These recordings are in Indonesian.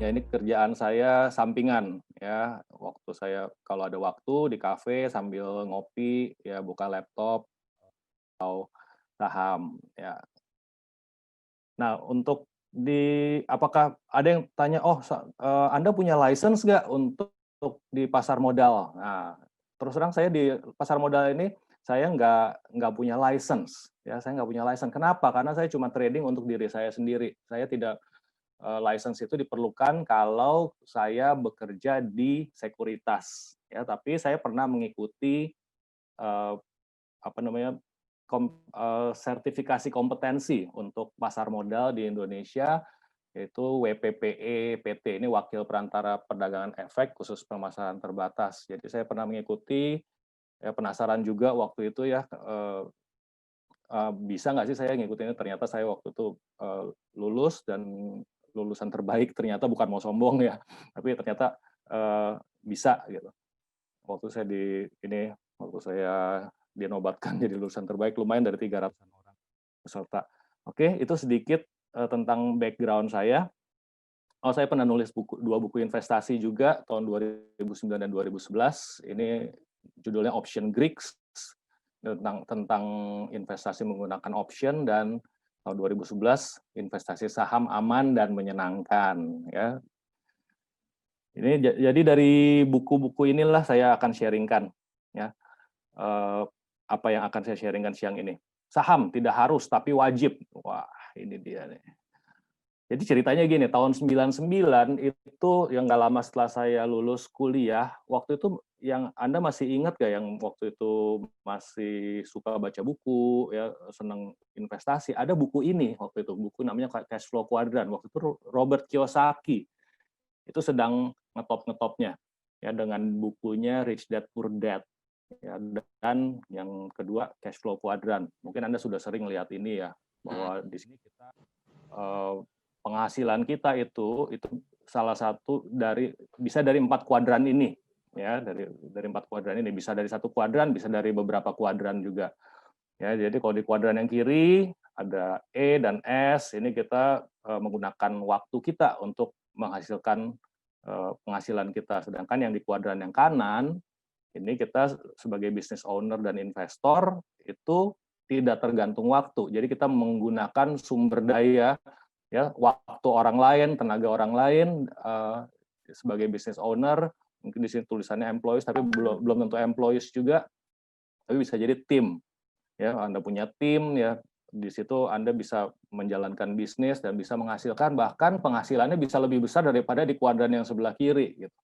Ya ini kerjaan saya sampingan ya, waktu saya kalau ada waktu di kafe sambil ngopi, ya buka laptop atau saham, ya. Nah untuk apakah ada yang tanya, "Oh Anda punya license nggak untuk di pasar modal?" Nah, terus terang saya di pasar modal ini, saya nggak punya license, ya, saya nggak punya license. Kenapa? Karena saya cuma trading untuk diri saya sendiri. Saya tidak license itu diperlukan kalau saya bekerja di sekuritas, ya. Tapi saya pernah mengikuti, eee, apa namanya, sertifikasi kompetensi untuk pasar modal di Indonesia, yaitu WPPE-PT, ini Wakil Perantara Perdagangan Efek Khusus Pemasaran Terbatas. Jadi saya pernah mengikuti, ya penasaran juga waktu itu ya, bisa nggak sih saya ngikutinnya, ternyata saya waktu itu, lulus dan lulusan terbaik ternyata, bukan mau sombong ya, tapi ternyata, bisa gitu. Waktu saya waktu saya dinobatkan jadi lulusan terbaik, lumayan dari 300-an orang peserta. Oke, itu sedikit, tentang background saya. Oh, saya pernah nulis 2 buku investasi juga tahun 2009 dan 2011. Ini judulnya Option Greeks, tentang tentang investasi menggunakan option, dan tahun 2011 investasi saham aman dan menyenangkan, ya. Ini jadi dari buku-buku inilah saya akan sharingkan, ya, eee, apa yang akan saya sharingkan siang ini. Saham tidak harus tapi wajib. Wah, ini dia nih. Jadi ceritanya gini, tahun 99 itu, yang nggak lama setelah saya lulus kuliah, waktu itu, yang Anda masih ingat nggak yang waktu itu masih suka baca buku, ya, senang investasi, ada buku ini waktu itu, buku namanya Cash Flow Quadrant. Waktu itu Robert Kiyosaki itu sedang ngetop-ngetopnya, ya, dengan bukunya Rich Dad Poor Dad, ya, dan yang kedua Cash Flow Quadrant. Mungkin Anda sudah sering lihat ini ya, bahwa di sini kita, eee, penghasilan kita itu salah satu bisa dari 4 kuadran ini, ya, dari 4 kuadran ini, bisa dari satu kuadran, bisa dari beberapa kuadran juga. Ya, jadi kalau di kuadran yang kiri ada E dan S, ini kita, menggunakan waktu kita untuk menghasilkan, penghasilan kita. Sedangkan yang di kuadran yang kanan, ini kita sebagai business owner dan investor, itu tidak tergantung waktu. Jadi kita menggunakan sumber daya, ya, waktu orang lain, tenaga orang lain, sebagai business owner, mungkin di sini tulisannya employees, tapi belum belum tentu employees juga, tapi bisa jadi tim. Ya, Anda punya tim, ya, di situ Anda bisa menjalankan bisnis dan bisa menghasilkan, bahkan penghasilannya bisa lebih besar daripada di kuadran yang sebelah kiri gitu.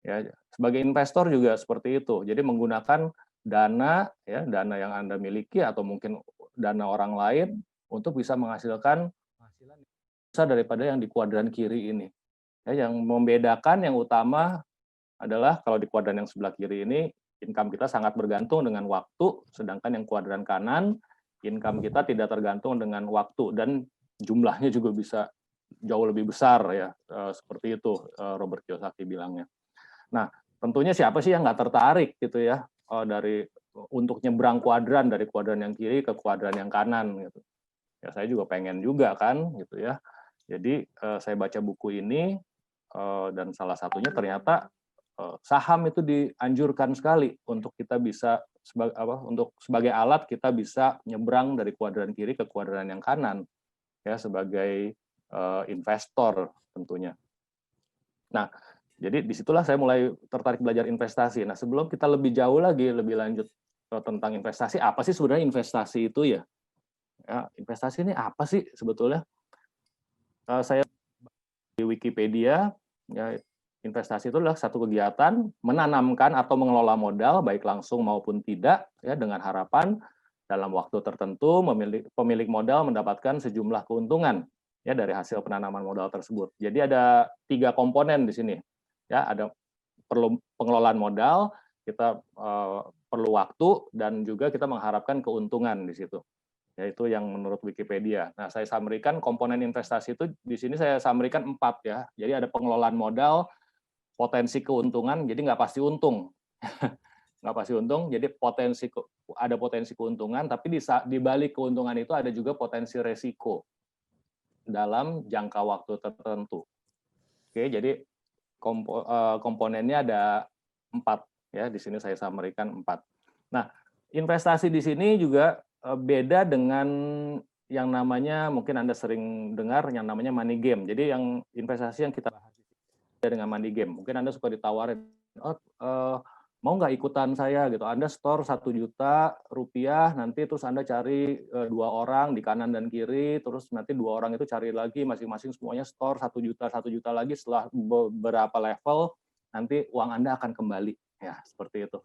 Ya, sebagai investor juga seperti itu. Jadi menggunakan dana, ya, dana yang Anda miliki atau mungkin dana orang lain untuk bisa menghasilkan penghasilan yang besar daripada yang di kuadran kiri ini. Ya, yang membedakan yang utama adalah kalau di kuadran yang sebelah kiri ini, income kita sangat bergantung dengan waktu, sedangkan yang kuadran kanan, income kita tidak tergantung dengan waktu, dan jumlahnya juga bisa jauh lebih besar, ya, seperti itu, Robert Kiyosaki bilangnya. Nah, tentunya siapa sih yang nggak tertarik gitu ya, untuk nyebrang kuadran, dari kuadran yang kiri ke kuadran yang kanan gitu. Ya saya juga pengen juga kan gitu ya. Jadi, saya baca buku ini, dan salah satunya ternyata, saham itu dianjurkan sekali untuk kita bisa untuk sebagai alat kita bisa nyebrang dari kuadran kiri ke kuadran yang kanan, ya, sebagai, investor tentunya. Nah, jadi disitulah saya mulai tertarik belajar investasi. Nah, sebelum kita lebih jauh lagi, lebih lanjut, tentang investasi, apa sih sebenarnya investasi itu ya? Ya, investasi ini apa sih sebetulnya? Saya di Wikipedia, ya, investasi itu adalah satu kegiatan menanamkan atau mengelola modal, baik langsung maupun tidak, ya, dengan harapan dalam waktu tertentu pemilik modal mendapatkan sejumlah keuntungan, ya, dari hasil penanaman modal tersebut. Jadi ada 3 komponen di sini, ya, ada perlu pengelolaan modal, kita, perlu waktu, dan juga kita mengharapkan keuntungan di situ. Yaitu yang menurut Wikipedia. Nah, saya summary-kan komponen investasi itu di sini saya summary-kan 4 ya. Jadi ada pengelolaan modal, potensi keuntungan, jadi nggak pasti untung. Nggak pasti untung, jadi ada potensi keuntungan, tapi di balik keuntungan itu ada juga potensi resiko dalam jangka waktu tertentu. Oke, jadi komponennya ada 4 ya. Di sini saya summary-kan 4. Nah, investasi di sini juga beda dengan yang namanya, mungkin Anda sering dengar yang namanya money game. Jadi yang investasi yang kita bahas dengan money game. Mungkin Anda suka ditawarin, "Oh, mau nggak ikutan saya?" gitu. Anda store 1 juta rupiah, nanti terus Anda cari 2 orang di kanan dan kiri, terus nanti 2 orang itu cari lagi, masing-masing semuanya store 1 juta lagi, setelah beberapa level, nanti uang Anda akan kembali. Ya, seperti itu.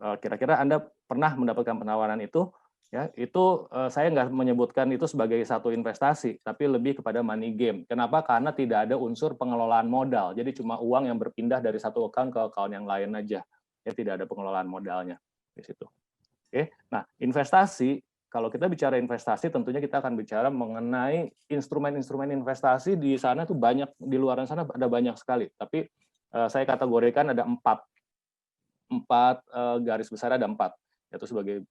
Kira-kira Anda pernah mendapatkan penawaran itu? Ya, itu saya nggak menyebutkan itu sebagai satu investasi, tapi lebih kepada money game. Kenapa? Karena tidak ada unsur pengelolaan modal. Jadi cuma uang yang berpindah dari satu account ke account yang lain aja. Ya, tidak ada pengelolaan modalnya di situ. Oke. Nah, investasi, kalau kita bicara investasi, tentunya kita akan bicara mengenai instrumen-instrumen investasi. Di sana tuh banyak, di luar sana ada banyak sekali. Tapi saya kategorikan ada 4 garis besar, ada 4, yaitu sebagai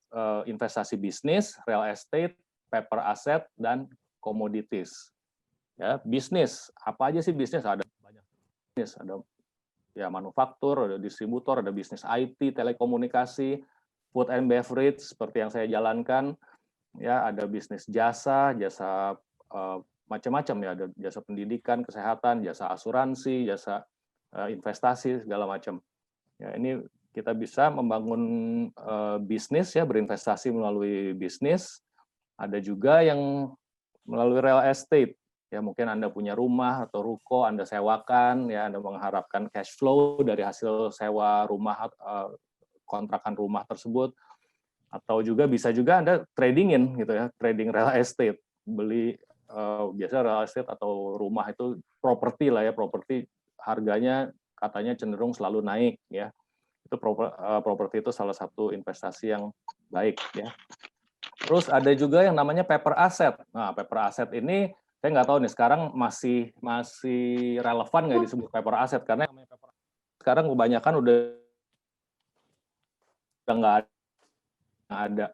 investasi bisnis, real estate, paper asset, dan commodities. Ya, bisnis, apa aja sih bisnis? Ada banyak bisnis, ada ya manufaktur, ada distributor, ada bisnis IT, telekomunikasi, food and beverage seperti yang saya jalankan, ya ada bisnis jasa, jasa macam-macam ya, ada jasa pendidikan, kesehatan, jasa asuransi, jasa investasi segala macam. Ya, ini kita bisa membangun bisnis ya, berinvestasi melalui bisnis. Ada juga yang melalui real estate. Ya, mungkin Anda punya rumah atau ruko, Anda sewakan, ya Anda mengharapkan cash flow dari hasil sewa rumah, kontrakan rumah tersebut. Atau juga bisa juga Anda tradingin gitu ya, trading real estate. Beli biasa real estate atau rumah itu properti lah ya, properti harganya katanya cenderung selalu naik ya. Itu properti itu salah satu investasi yang baik ya. Terus ada juga yang namanya paper asset. Nah, paper asset ini saya nggak tahu nih sekarang masih relevan nggak disebut paper asset, karena sekarang kebanyakan udah nggak ada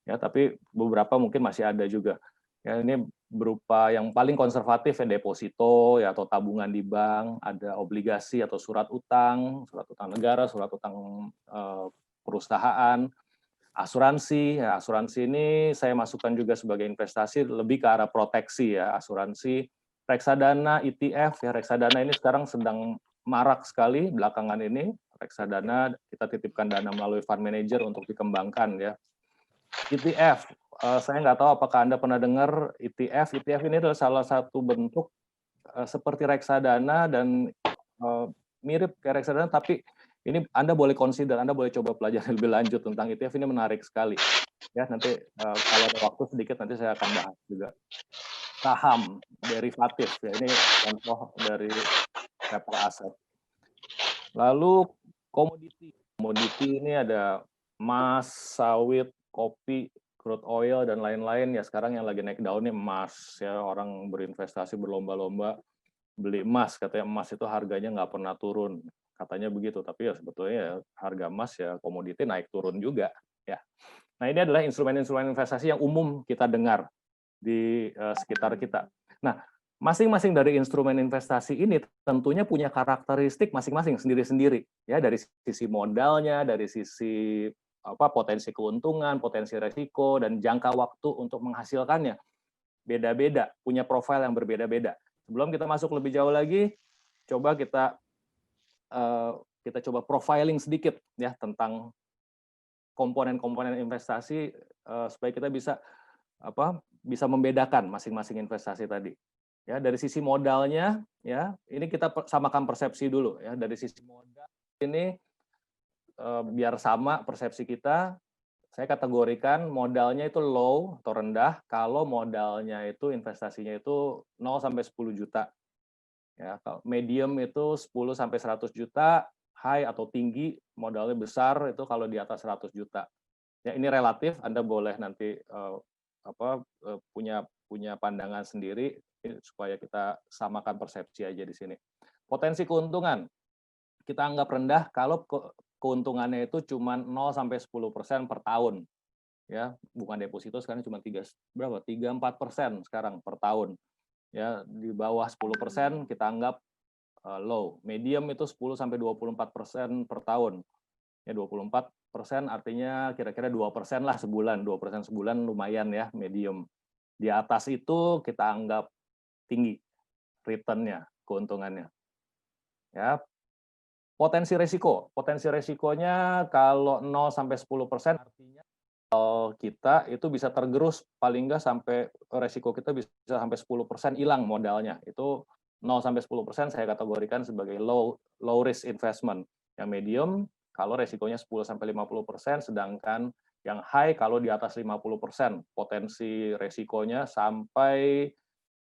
ya, tapi beberapa mungkin masih ada juga. Ya, ini berupa yang paling konservatif ya, deposito ya atau tabungan di bank, ada obligasi atau surat utang negara, surat utang perusahaan, asuransi. Ya, asuransi ini saya masukkan juga sebagai investasi, lebih ke arah proteksi ya, asuransi, reksadana, ETF ya. Reksadana ini sekarang sedang marak sekali belakangan ini. Reksadana kita titipkan dana melalui fund manager untuk dikembangkan ya. ETF, saya nggak tahu apakah Anda pernah dengar ETF. ETF ini adalah salah satu bentuk seperti reksadana dan mirip kayak reksadana, tapi ini Anda boleh consider, Anda boleh coba pelajari lebih lanjut tentang ETF. Ini menarik sekali. Ya, nanti kalau ada waktu sedikit nanti saya akan bahas juga. Saham, derivatif, ya ini contoh dari paper asset. Lalu komoditi. Komoditi ini ada emas, sawit, kopi, crude oil, dan lain-lain. Ya sekarang yang lagi naik daun ini emas. Ya, orang berinvestasi berlomba-lomba beli emas. Katanya emas itu harganya nggak pernah turun. Katanya begitu. Tapi ya sebetulnya ya, harga emas ya komoditi naik turun juga. Ya. Nah, ini adalah instrumen-instrumen investasi yang umum kita dengar di sekitar kita. Nah, masing-masing dari instrumen investasi ini tentunya punya karakteristik masing-masing sendiri-sendiri ya, dari sisi modalnya, dari sisi potensi keuntungan, potensi resiko, dan jangka waktu untuk menghasilkannya beda-beda, punya profil yang berbeda-beda. Sebelum kita masuk lebih jauh lagi, coba kita coba profiling sedikit ya tentang komponen-komponen investasi supaya kita bisa membedakan masing-masing investasi tadi. Ya, dari sisi modalnya ya, ini kita samakan persepsi dulu ya. Dari sisi modal ini biar sama persepsi kita, saya kategorikan modalnya itu low atau rendah kalau modalnya itu investasinya itu 0 sampai 10 juta. Ya, medium itu 10 sampai 100 juta, high atau tinggi modalnya besar itu kalau di atas 100 juta. Ya, ini relatif, Anda boleh nanti punya pandangan sendiri supaya kita samakan persepsi aja di sini. Potensi keuntungan kita anggap rendah kalau keuntungannya itu cuma 0 sampai 10% per tahun. Ya, bukan deposito sekarang cuma 3-4% sekarang per tahun. ya di bawah 10% kita anggap low. Medium itu 10-24% per tahun. Ya 24% artinya kira-kira 2% lah sebulan. 2% sebulan lumayan ya, medium. Di atas itu kita anggap tinggi return-nya, keuntungannya. Ya, potensi resikonya kalau 0-10% artinya kita itu bisa tergerus paling nggak sampai resiko kita bisa sampai 10% hilang modalnya. Itu 0-10% saya kategorikan sebagai low risk investment. Yang medium kalau resikonya 10-50%, sedangkan yang high kalau di atas 50%, potensi resikonya sampai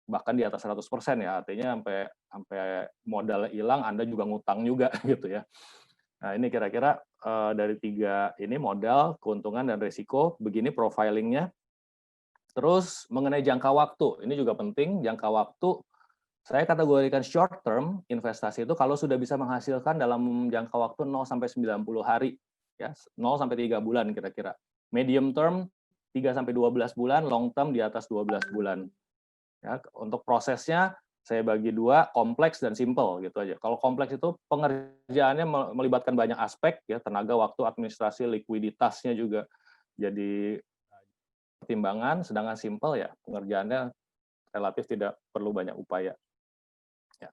bahkan di atas 100% ya, artinya sampai modal hilang, Anda juga ngutang juga gitu ya. Nah, ini kira-kira dari 3 ini modal, keuntungan, dan risiko, begini profilingnya. Terus mengenai jangka waktu, ini juga penting, jangka waktu, saya kategorikan short term investasi itu kalau sudah bisa menghasilkan dalam jangka waktu 0-90 hari, ya 0-3 bulan kira-kira. Medium term 3-12 bulan, long term di atas 12 bulan. Ya, untuk prosesnya saya bagi 2, kompleks dan simple gitu aja. Kalau kompleks itu pengerjaannya melibatkan banyak aspek ya, tenaga, waktu, administrasi, likuiditasnya juga jadi pertimbangan, sedangkan simple ya pengerjaannya relatif tidak perlu banyak upaya. Ya.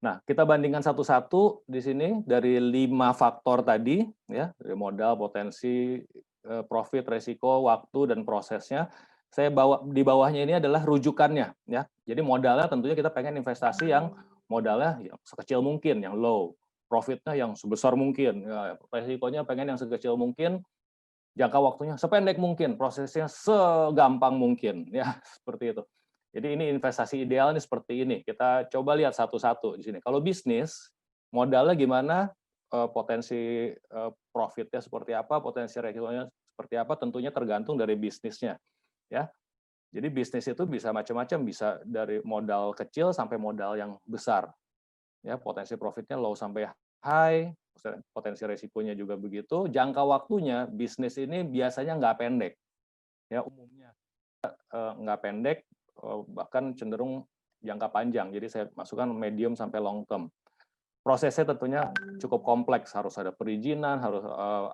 Nah, kita bandingkan satu-satu di sini dari 5 faktor tadi ya, dari modal, potensi, profit, resiko, waktu, dan prosesnya. Saya bawa di bawahnya ini adalah rujukannya ya. Jadi modalnya tentunya kita pengen investasi yang modalnya yang sekecil mungkin, yang low, profitnya yang sebesar mungkin, ya, resikonya pengen yang sekecil mungkin, jangka waktunya sependek mungkin, prosesnya segampang mungkin ya, seperti itu. Jadi ini investasi ideal ini seperti ini. Kita coba lihat satu-satu di sini. Kalau bisnis, modalnya gimana, potensi profitnya seperti apa, potensi resikonya seperti apa, tentunya tergantung dari bisnisnya ya. Jadi bisnis itu bisa macam-macam, bisa dari modal kecil sampai modal yang besar. Ya, potensi profitnya low sampai high, potensi resikonya juga begitu. Jangka waktunya bisnis ini biasanya nggak pendek. Ya, umumnya nggak pendek, bahkan cenderung jangka panjang. Jadi saya masukkan medium sampai long term. Prosesnya tentunya cukup kompleks, harus ada perizinan, harus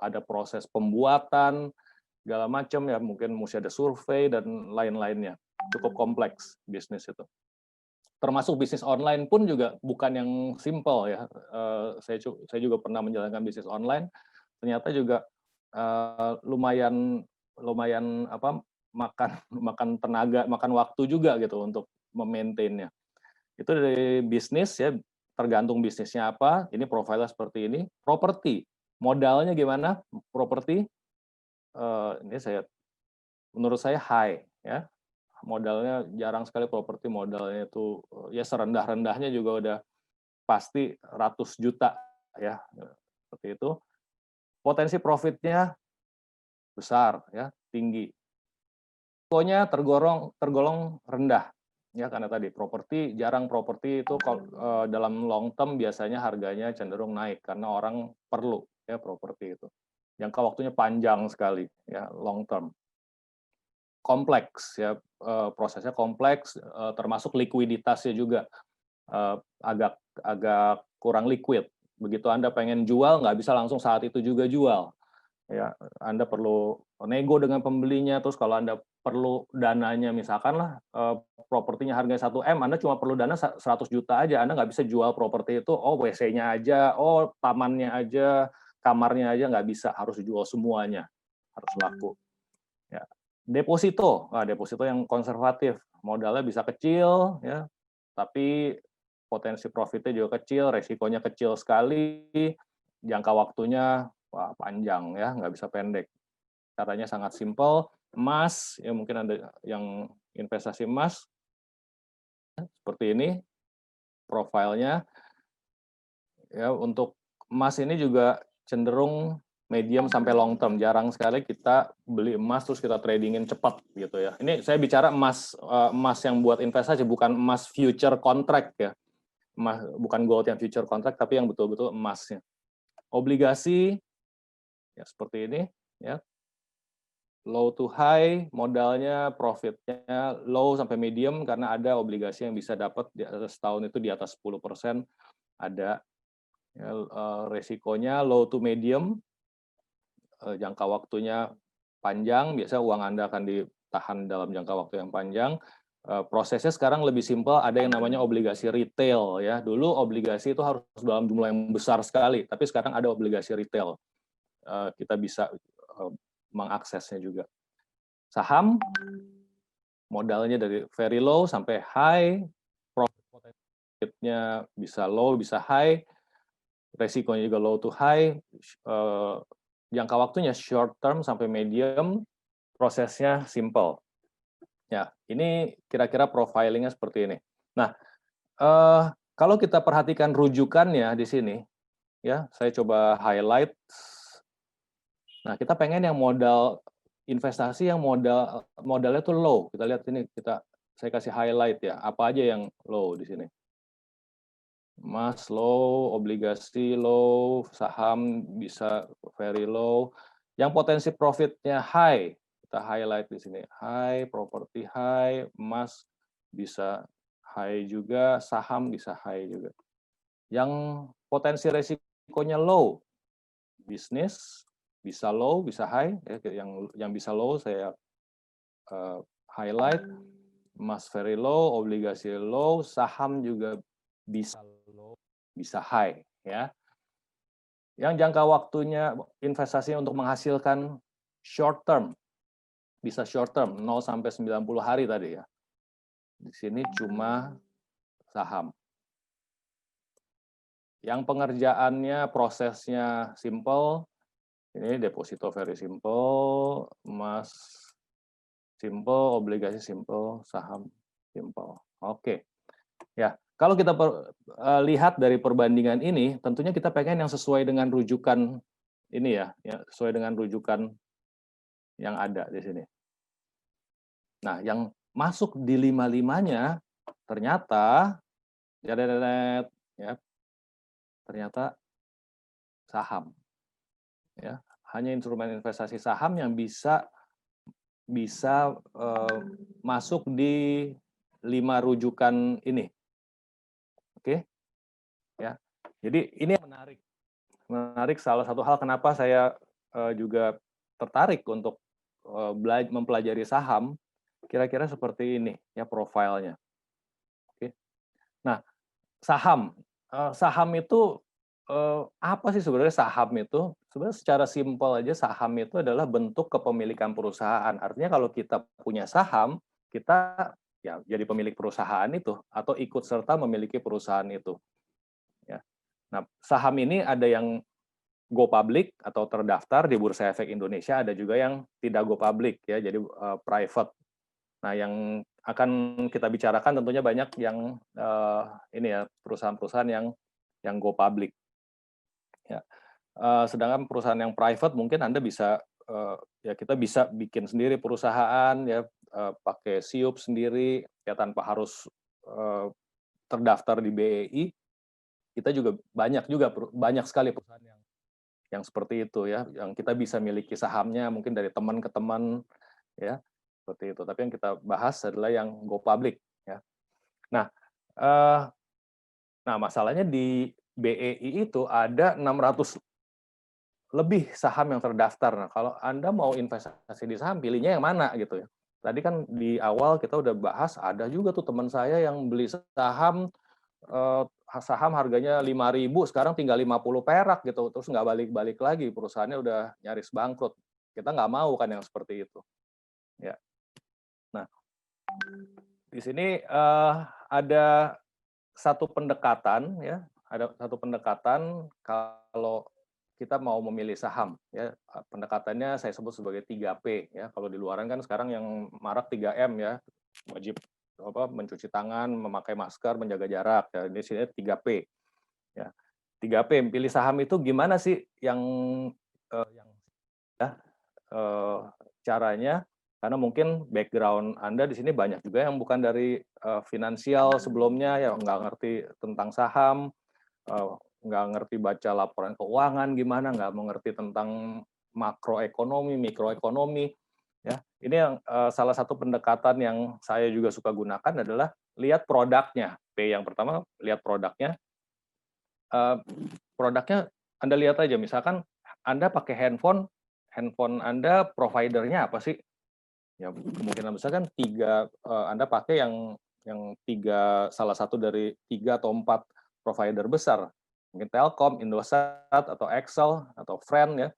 ada proses pembuatan, segala macam ya, mungkin mesti ada survei dan lain-lainnya. Cukup kompleks bisnis itu. Termasuk bisnis online pun juga bukan yang simple ya. Saya juga pernah menjalankan bisnis online, ternyata juga lumayan apa, makan tenaga, makan waktu juga gitu untuk memaintain-nya. Itu dari bisnis ya, tergantung bisnisnya apa. Ini profilnya seperti ini. Properti, modalnya gimana? Properti ini menurut saya high ya. Modalnya jarang sekali properti modalnya itu ya serendah-rendahnya juga udah pasti ratus juta ya, seperti itu. Potensi profitnya besar ya, tinggi. Risikonya tergolong rendah ya, karena tadi jarang properti itu dalam long term biasanya harganya cenderung naik karena orang perlu ya properti itu. Jangka waktunya panjang sekali ya, long term. Kompleks ya, prosesnya kompleks, termasuk likuiditasnya juga agak kurang liquid. Begitu Anda pengen jual, nggak bisa langsung saat itu juga jual. Ya, Anda perlu nego dengan pembelinya, terus kalau Anda perlu dananya, misalkan lah propertinya harganya 1 M, Anda cuma perlu dana 100 juta aja, Anda nggak bisa jual properti itu, WC-nya aja, tamannya aja, kamarnya aja, nggak bisa, harus dijual semuanya, harus laku. Ya. Deposito yang konservatif, modalnya bisa kecil, ya, tapi potensi profitnya juga kecil, resikonya kecil sekali, jangka waktunya panjang ya, nggak bisa pendek. Caranya sangat simpel. Emas, ya mungkin ada yang investasi emas, seperti ini profilnya. Ya, untuk emas ini juga cenderung medium sampai long term. Jarang sekali kita beli emas terus kita tradingin cepat gitu ya. Ini saya bicara emas yang buat investasi, bukan emas future contract ya. Bukan gold yang future contract, tapi yang betul-betul emasnya. Obligasi ya seperti ini ya. low to high, modalnya, profitnya low sampai medium karena ada obligasi yang bisa dapat di atas setahun itu di atas 10% ada. Ya, resikonya low to medium, jangka waktunya panjang, biasanya uang Anda akan ditahan dalam jangka waktu yang panjang. Prosesnya sekarang lebih simpel, ada yang namanya obligasi retail ya. Dulu obligasi itu harus dalam jumlah yang besar sekali, tapi sekarang ada obligasi retail. Kita bisa mengaksesnya juga. Saham modalnya dari very low sampai high, profitnya bisa low, bisa high, resikonya juga low to high, jangka waktunya short term sampai medium, prosesnya simple. Ya, ini kira-kira profilingnya seperti ini. Nah, kalau kita perhatikan rujukannya di sini, ya, saya coba highlight. Nah, kita pengen yang modal investasi yang modalnya tuh low. Kita lihat ini, saya kasih highlight ya, apa aja yang low di sini. Emas low, obligasi low, saham bisa very low. Yang potensi profitnya high, kita highlight di sini. High, property high, emas bisa high juga, saham bisa high juga. Yang potensi resikonya low, bisnis bisa low, bisa high. Yang bisa low saya highlight. Emas very low, obligasi low, saham juga bisa low, bisa high ya. Yang jangka waktunya investasinya untuk menghasilkan short term, bisa short term 0 sampai 90 hari tadi ya. Di sini cuma saham. Yang pengerjaannya, prosesnya simple, ini deposito very simple, emas simple, obligasi simple, saham simple. Oke. Ya, kalau kita lihat dari perbandingan ini, tentunya kita pengen yang sesuai dengan rujukan ini ya, sesuai dengan rujukan yang ada di sini. Nah, yang masuk di lima-limanya ternyata ya, ternyata saham. Ya, hanya instrumen investasi saham yang bisa masuk di 5 rujukan ini. Oke, ya. Jadi ini yang menarik salah satu hal kenapa saya juga tertarik untuk mempelajari saham, kira-kira seperti ini ya profilnya. Oke. Nah, saham itu apa sih sebenarnya saham itu? Sebenarnya secara simpel aja saham itu adalah bentuk kepemilikan perusahaan. Artinya kalau kita punya saham, kita ya jadi pemilik perusahaan itu atau ikut serta memiliki perusahaan itu. Ya. Nah, saham ini ada yang go public atau terdaftar di Bursa Efek Indonesia, ada juga yang tidak go public ya, jadi private. Nah, yang akan kita bicarakan tentunya banyak yang ini ya perusahaan-perusahaan yang go public. Ya. Sedangkan perusahaan yang private mungkin Anda bisa ya kita bisa bikin sendiri perusahaan ya pakai SIUP sendiri ya tanpa harus terdaftar di BEI. Kita juga banyak sekali perusahaan yang seperti itu ya, yang kita bisa miliki sahamnya mungkin dari teman ke teman ya seperti itu. Tapi yang kita bahas adalah yang go public ya. Nah, masalahnya di BEI itu ada 600 lebih saham yang terdaftar. Nah, kalau Anda mau investasi di saham, pilihnya yang mana gitu ya. Tadi kan di awal kita udah bahas, ada juga tuh teman saya yang beli saham, saham harganya 5.000, sekarang tinggal 50 perak gitu, terus nggak balik-balik lagi, perusahaannya udah nyaris bangkrut. Kita nggak mau kan yang seperti itu. Ya. Nah, di sini ada satu pendekatan ya, kalau kita mau memilih saham ya, pendekatannya saya sebut sebagai 3P ya. Kalau di luaran kan sekarang yang marak 3M ya. Wajib mencuci tangan, memakai masker, menjaga jarak. Ya, di sini 3P ya. 3P pilih saham itu gimana sih yang caranya, karena mungkin background Anda di sini banyak juga yang bukan dari finansial sebelumnya, yang nggak ngerti tentang saham, nggak ngerti baca laporan keuangan gimana, nggak mengerti tentang makroekonomi, mikroekonomi. Ya, ini yang salah satu pendekatan yang saya juga suka gunakan adalah lihat produknya. P yang pertama lihat produknya. Eee, produknya Anda lihat aja, misalkan Anda pakai handphone, handphone Anda provider-nya apa sih? Ya kemungkinan besar kan 3, Anda pakai yang 3, salah satu dari 3 atau 4 provider besar. Mungkin Telkom, Indosat, atau XL, atau Friend ya,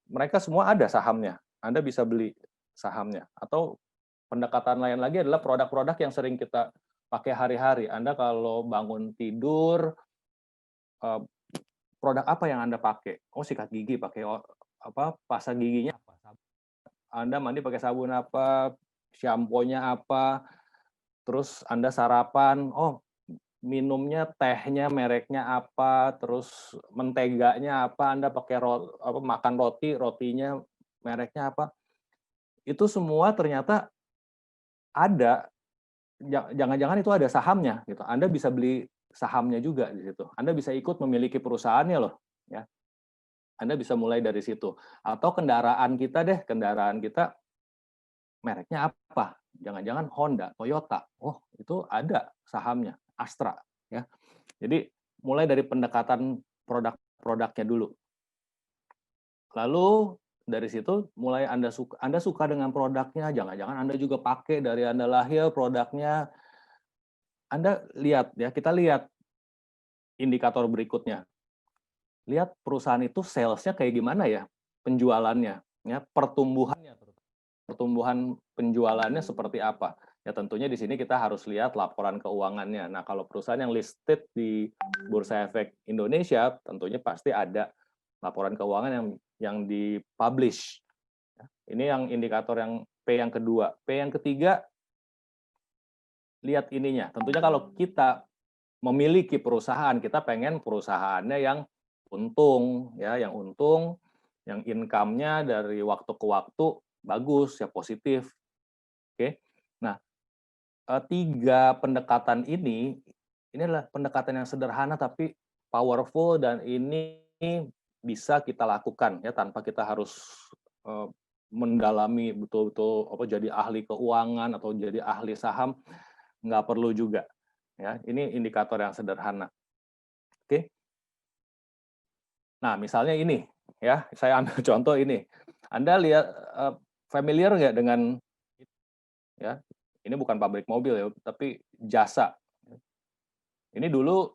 mereka semua ada sahamnya. Anda bisa beli sahamnya. Atau pendekatan lain lagi adalah produk-produk yang sering kita pakai hari-hari. Anda kalau bangun tidur, eee, produk apa yang Anda pakai? Oh, sikat gigi pakai pasta giginya apa? Anda mandi pakai sabun apa? Sampo-nya apa? Terus Anda sarapan, oh minumnya tehnya mereknya apa, terus menteganya apa, Anda pakai makan roti, rotinya mereknya apa. Itu semua ternyata ada, jangan-jangan itu ada sahamnya gitu. Anda bisa beli sahamnya juga di situ. Anda bisa ikut memiliki perusahaannya loh, ya. Anda bisa mulai dari situ. Atau kendaraan kita deh, kendaraan kita mereknya apa? Jangan-jangan Honda, Toyota. Oh, itu ada sahamnya, Astra, ya. Jadi mulai dari pendekatan produk-produknya dulu. Lalu dari situ mulai Anda suka dengan produknya, jangan-jangan Anda juga pakai dari Anda lahir produknya. Anda lihat ya, kita lihat indikator berikutnya. Lihat perusahaan itu sales-nya kayak gimana ya, penjualannya, ya, pertumbuhan penjualannya seperti apa. Ya tentunya di sini kita harus lihat laporan keuangannya. Nah, kalau perusahaan yang listed di Bursa Efek Indonesia, tentunya pasti ada laporan keuangan yang di-publish. Ini yang indikator yang P yang kedua. P yang ketiga, lihat ininya. Tentunya kalau kita memiliki perusahaan, kita pengen perusahaannya yang untung, ya, yang income-nya dari waktu ke waktu bagus, ya positif. Oke. Nah, 3 pendekatan ini adalah pendekatan yang sederhana tapi powerful dan ini bisa kita lakukan ya tanpa kita harus, eee, mendalami betul-betul jadi ahli keuangan atau jadi ahli saham, nggak perlu juga, ya. Ini indikator yang sederhana, oke. Nah, misalnya ini, ya, saya ambil contoh ini. Anda lihat, familiar nggak dengan ya, ini bukan pabrik mobil ya, tapi jasa. Ini dulu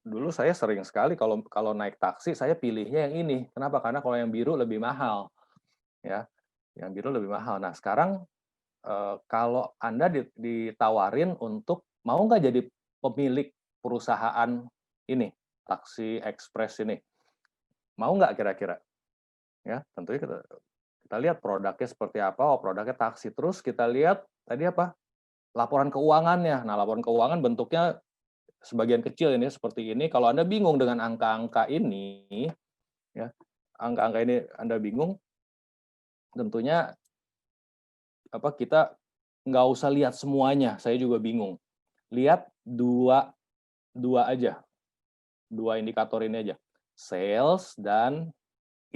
dulu saya sering sekali kalau kalau naik taksi saya pilihnya yang ini. Kenapa? Karena kalau yang biru lebih mahal, ya, yang biru lebih mahal. Nah, sekarang, kalau Anda ditawarin untuk mau nggak jadi pemilik perusahaan ini, taksi ekspres ini, mau nggak kira-kira? Ya, tentunya kita lihat produknya seperti apa, oh produknya taksi. Terus kita lihat tadi apa, laporan keuangannya. Nah, laporan keuangan bentuknya sebagian kecil ini seperti ini. Kalau Anda bingung dengan angka-angka ini, ya, angka-angka ini Anda bingung, tentunya kita nggak usah lihat semuanya, saya juga bingung. Lihat dua dua aja, 2 indikator ini aja, sales dan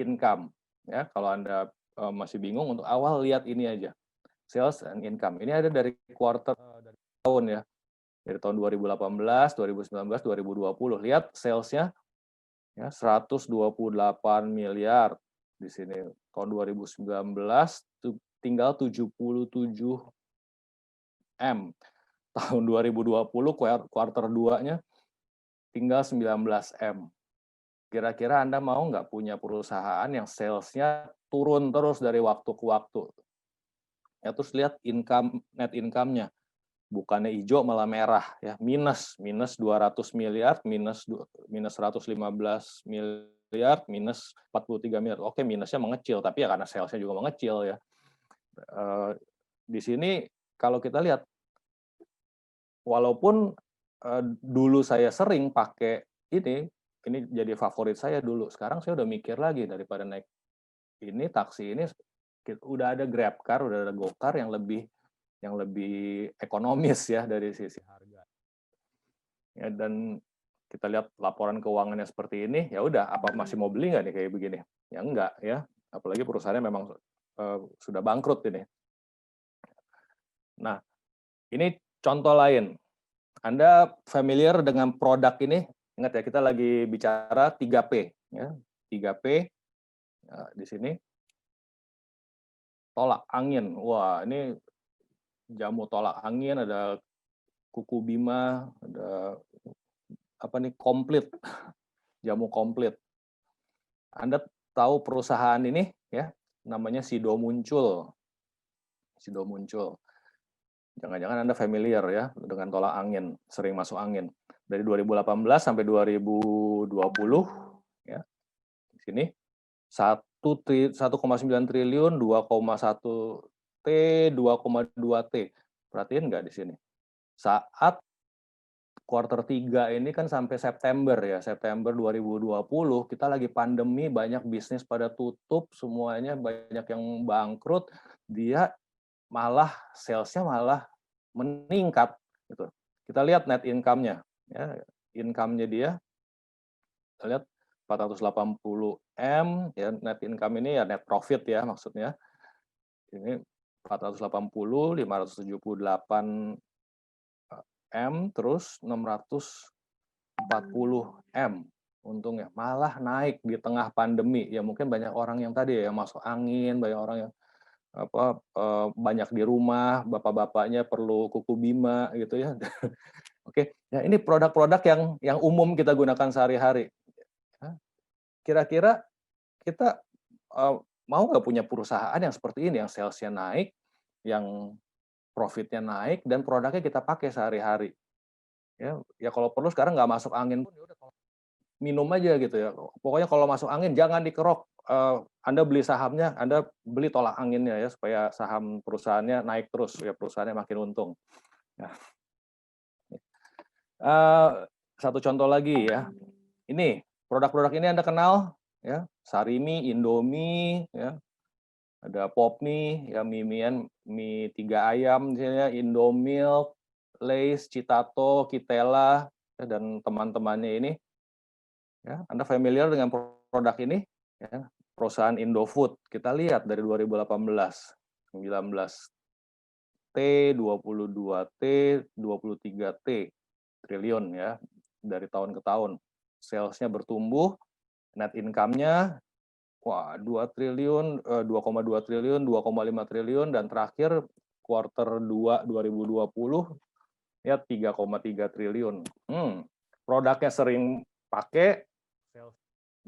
income, ya. Kalau Anda, masih bingung untuk awal lihat ini aja, sales and income. Ini ada dari dari tahun ya, dari tahun 2018, 2019, 2020. Lihat sales-nya ya 128 miliar di sini. Tahun 2019 tinggal 77 M. Tahun 2020 kuartal 2-nya tinggal 19 M. Kira-kira Anda mau nggak punya perusahaan yang sales-nya turun terus dari waktu ke waktu? Ya terus lihat net income-nya, bukannya hijau malah merah ya, minus 200 miliar, minus 115 miliar, minus 43 miliar. Oke, minusnya mengecil, tapi ya karena sales-nya juga mengecil ya. Di sini kalau kita lihat, walaupun dulu saya sering pakai ini jadi favorit saya dulu. Sekarang saya udah mikir lagi daripada naik ini taksi ini, udah ada GrabCar, udah ada GoCar yang lebih ekonomis ya dari sisi harga. Ya, dan kita lihat laporan keuangannya seperti ini, ya udah apa masih mau beli nggak nih kayak begini? Ya enggak ya, apalagi perusahaannya memang sudah bangkrut ini. Nah, ini contoh lain. Anda familiar dengan produk ini? Ingat ya, kita lagi bicara 3P. Ya. 3P, di sini. Tolak angin. Wah, ini jamu tolak angin, ada kuku bima, ada apa nih, komplit. Jamu komplit. Anda tahu perusahaan ini ya, namanya Sido Muncul. Sido Muncul. Jangan-jangan Anda familiar ya dengan tolak angin, sering masuk angin. Dari 2018 sampai 2020 ya. Di sini 1,9 triliun, 2,1 T, 2,2 T. Perhatiin nggak di sini? Saat kuartal 3 ini kan sampai September ya, September 2020, kita lagi pandemi, banyak bisnis pada tutup, semuanya banyak yang bangkrut, dia malah sales-nya malah meningkat gitu. Kita lihat net income-nya ya, income-nya dia kita lihat 480 M ya, net income ini ya net profit ya maksudnya. Ini 480, 578 M, terus 640 M untungnya, malah naik di tengah pandemi. Ya mungkin banyak orang yang tadi ya, yang masuk angin, banyak orang yang banyak di rumah, bapak-bapaknya perlu kuku bima gitu ya. Oke, ya ini produk-produk yang umum kita gunakan sehari-hari. Kira-kira kita mau nggak punya perusahaan yang seperti ini, yang sales-nya naik, yang profitnya naik, dan produknya kita pakai sehari-hari. Ya kalau perlu sekarang nggak masuk angin pun, minum aja gitu ya. Pokoknya kalau masuk angin jangan dikerok. Anda beli sahamnya, Anda beli tolak anginnya ya, supaya saham perusahaannya naik terus, ya perusahaannya makin untung. Nah, satu contoh lagi ya. Ini produk-produk ini Anda kenal ya, Sarimi, Indomie, ya, ada Popmi, ya mie 3 ayam, misalnya Indomilk, Lay's, Citato, Kitela, ya, dan teman-temannya ini. Ya, Anda familiar dengan produk ini? Ya, perusahaan Indofood. Kita lihat dari 2018, 19 T, 22 T, 23 T triliun ya, dari tahun ke tahun. Sales-nya bertumbuh, net income-nya wah 2 triliun, 2,2 triliun, 2,5 triliun, dan terakhir kuartal 2 2020 ya 3,3 triliun. Produknya sering pakai,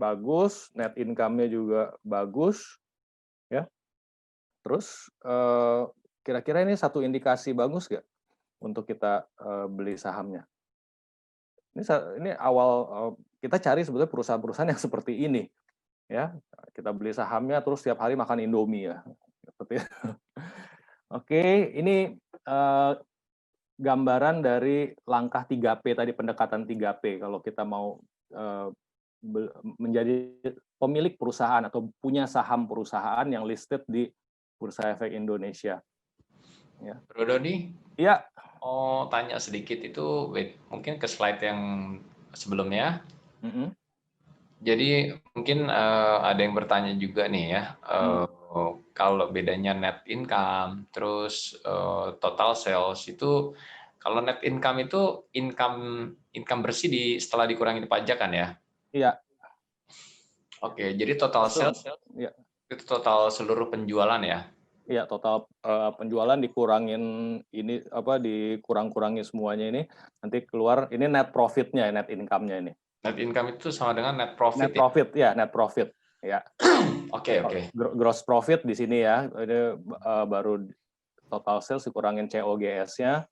bagus, net income-nya juga bagus, ya. Terus kira-kira ini satu indikasi bagus nggak untuk kita beli sahamnya? Ini awal kita cari sebetulnya perusahaan-perusahaan yang seperti ini, ya. Kita beli sahamnya terus setiap hari makan Indomie ya, seperti itu. Oke, ini gambaran dari langkah 3P tadi, pendekatan 3P. Kalau kita mau menjadi pemilik perusahaan atau punya saham perusahaan yang listed di Bursa Efek Indonesia. Ya. Bro Dodi, ya. Tanya sedikit itu, mungkin ke slide yang sebelumnya. Jadi mungkin ada yang bertanya juga nih ya, kalau bedanya net income, terus total sales itu, kalau net income itu income bersih setelah dikurangi pajak kan ya? Iya. Oke, jadi total sales ya. Itu total seluruh penjualan ya? Iya, total penjualan dikurangin ini dikurang-kurangi semuanya ini, nanti keluar ini net profit-nya, net income-nya ini. Net income itu sama dengan net profit. Net profit ya, net profit. Ya. Oke. Gross profit di sini ya, ini baru total sales dikurangin COGS-nya.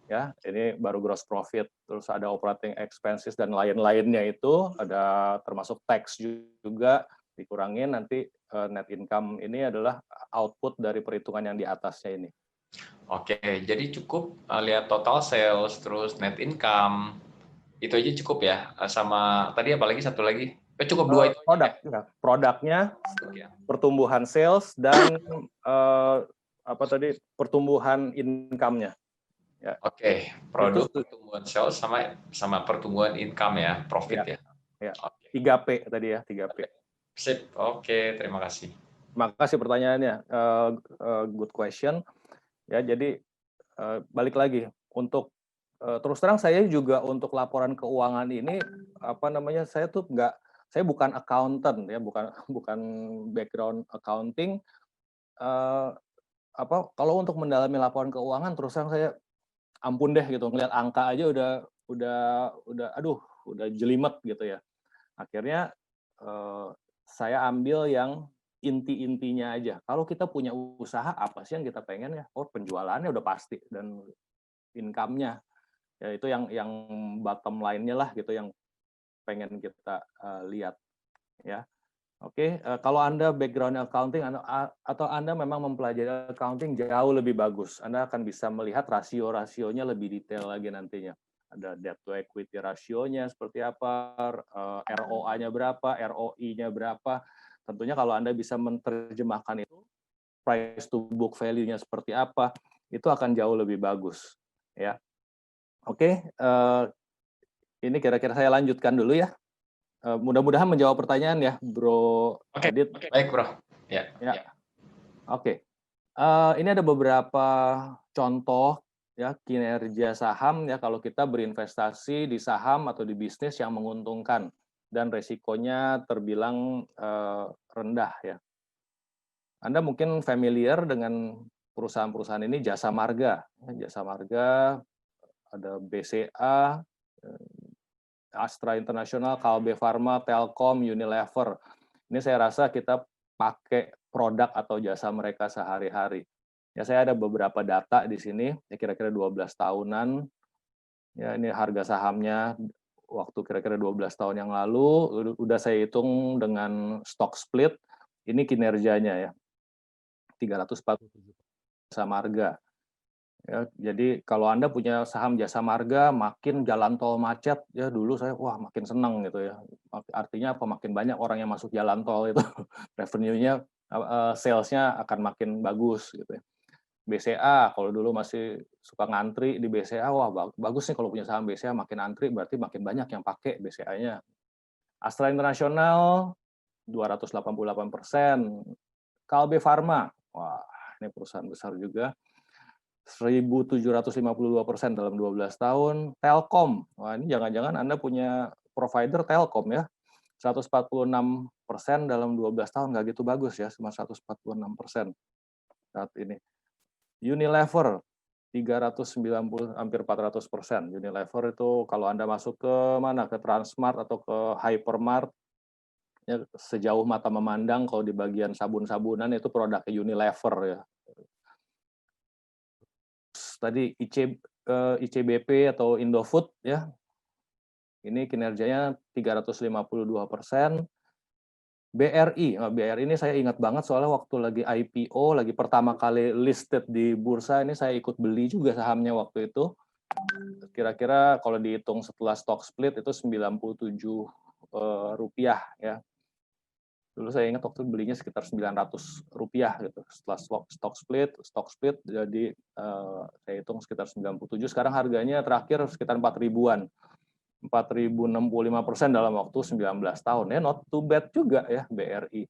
Ya, ini baru gross profit, terus ada operating expenses dan lain-lainnya itu, ada termasuk tax juga dikurangin, nanti net income ini adalah output dari perhitungan yang di atasnya ini. Oke, jadi cukup lihat total sales, terus net income, itu aja cukup ya, sama tadi apalagi satu lagi? Cukup dua itu produk, ya. Produknya, pertumbuhan sales, dan pertumbuhan income-nya. Ya. Oke, produk, pertumbuhan sales sama pertumbuhan income ya, profit ya. Ya. 3P tadi ya, 3P. Sip, oke, terima kasih. Makasih pertanyaannya, good question. Ya, jadi balik lagi untuk terus terang saya juga untuk laporan keuangan ini apa namanya saya bukan accountant ya, bukan background accounting. Eh, Kalau untuk mendalami laporan keuangan terus terang saya ampun deh gitu, ngelihat angka aja udah jelimet gitu ya. Akhirnya saya ambil yang inti-intinya aja. Kalau kita punya usaha apa sih yang kita pengen ya? Oh, penjualannya udah pasti dan income-nya. Ya itu yang bottom line-nya lah gitu yang pengen kita lihat ya. Oke, kalau Anda background accounting atau Anda memang mempelajari accounting jauh lebih bagus. Anda akan bisa melihat rasio-rasionya lebih detail lagi nantinya. Ada debt to equity rasionya seperti apa, ROA-nya berapa, ROI-nya berapa. Tentunya kalau Anda bisa menerjemahkan itu, price to book value-nya seperti apa, itu akan jauh lebih bagus. Ya, oke. Ini kira-kira saya lanjutkan dulu ya. Mudah-mudahan menjawab pertanyaan ya, Bro Adit. Baik, Bro. Ya. Oke. Ini ada beberapa contoh ya kinerja saham ya kalau kita berinvestasi di saham atau di bisnis yang menguntungkan dan resikonya terbilang rendah ya. Anda mungkin familiar dengan perusahaan-perusahaan ini, Jasa Marga. Jasa Marga, ada BCA, Astra International, Kalbe Farma, Telkom, Unilever. Ini saya rasa kita pakai produk atau jasa mereka sehari-hari. Ya, saya ada beberapa data di sini, ya kira-kira 12 tahunan. Ya, ini harga sahamnya waktu kira-kira 12 tahun yang lalu, udah saya hitung dengan stock split. Ini kinerjanya ya. 347 Jasa Marga. Ya, jadi kalau Anda punya saham Jasa Marga, makin jalan tol macet, ya dulu saya makin senang gitu ya. Artinya apa? Makin banyak orang yang masuk jalan tol itu, revenue-nya, sales-nya akan makin bagus gitu ya. BCA, kalau dulu masih suka ngantri di BCA, bagus nih kalau punya saham BCA, makin antri berarti makin banyak yang pakai BCA-nya. Astra International 288%, Kalbe Farma, wah ini perusahaan besar juga. 1.752% dalam 12 tahun. Telkom, wah ini jangan-jangan Anda punya provider Telkom ya. 146% dalam 12 tahun, nggak gitu bagus ya, cuma 146% saat ini. Unilever, 390, hampir 400%. Unilever itu kalau Anda masuk ke mana, ke Transmart atau ke Hypermart, ya, sejauh mata memandang kalau di bagian sabun-sabunan itu produknya Unilever ya. Tadi ICBP atau Indofood ya, ini kinerjanya 352%. BRI ini saya ingat banget soalnya waktu lagi IPO, lagi pertama kali listed di bursa, ini saya ikut beli juga sahamnya waktu itu. Kira-kira kalau dihitung setelah stock split itu 97 rupiah ya. Dulu saya ingat waktu belinya sekitar 900 rupiah gitu. Setelah stock split jadi saya hitung sekitar 97. Sekarang harganya terakhir sekitar 4 ribuan. 4.065% dalam waktu 19 tahun. Ya, not too bad juga ya BRI.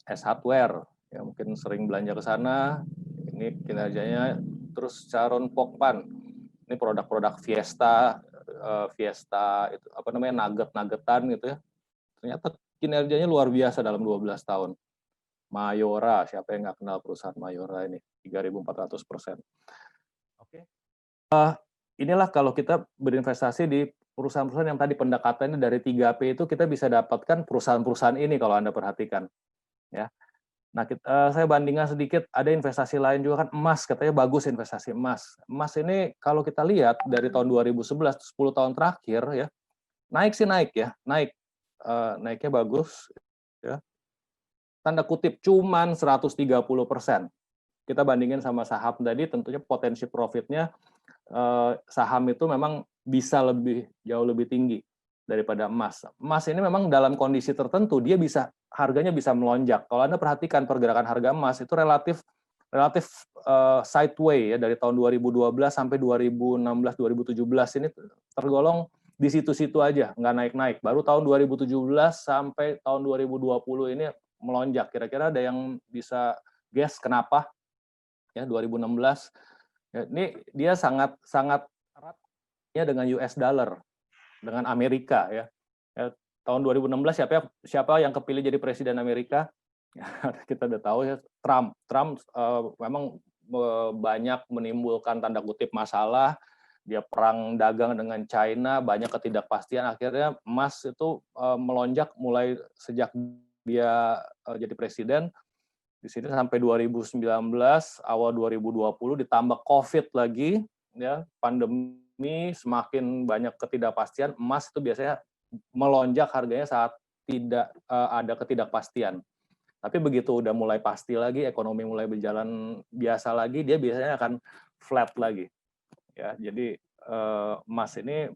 S Hardware, ya mungkin sering belanja ke sana. Ini kinerjanya. Terus Charon Pokpan. Ini produk-produk Fiesta itu apa namanya, nugget-nuggetan gitu ya. Ternyata kinerjanya luar biasa dalam 12 tahun. Mayora, siapa yang nggak kenal perusahaan Mayora ini, 3.400%. Oke. Inilah kalau kita berinvestasi di perusahaan-perusahaan yang tadi pendekatannya dari 3P itu, kita bisa dapatkan perusahaan-perusahaan ini kalau Anda perhatikan. Ya. Nah, saya bandingkan sedikit, ada investasi lain juga kan, emas, katanya bagus investasi emas. Emas ini kalau kita lihat dari tahun 2011, 10 tahun terakhir ya, naik ya, naiknya bagus ya. Tanda kutip cuman 130%. Kita bandingin sama saham tadi, tentunya potensi profitnya saham itu memang bisa jauh lebih tinggi daripada emas. Emas ini memang dalam kondisi tertentu dia harganya bisa melonjak. Kalau Anda perhatikan pergerakan harga emas itu relatif sideway ya, dari tahun 2012 sampai 2016 2017 ini tergolong di situ-situ aja, nggak naik-naik. Baru tahun 2017 sampai tahun 2020 ini melonjak. Kira-kira ada yang bisa guess kenapa? Ya, 2016. Ya, ini dia sangat eratnya dengan US dollar, dengan Amerika ya. Ya, tahun 2016 siapa yang kepilih jadi presiden Amerika? Ya, kita udah tahu ya, Trump. Trump memang banyak menimbulkan tanda kutip masalah. Dia perang dagang dengan China, banyak ketidakpastian. Akhirnya emas itu melonjak mulai sejak dia jadi presiden. Di sini sampai 2019, awal 2020 ditambah COVID lagi, ya pandemi, semakin banyak ketidakpastian. Emas itu biasanya melonjak harganya saat tidak ada ketidakpastian. Tapi begitu udah mulai pasti lagi, ekonomi mulai berjalan biasa lagi, dia biasanya akan flat lagi. Ya, jadi emas ini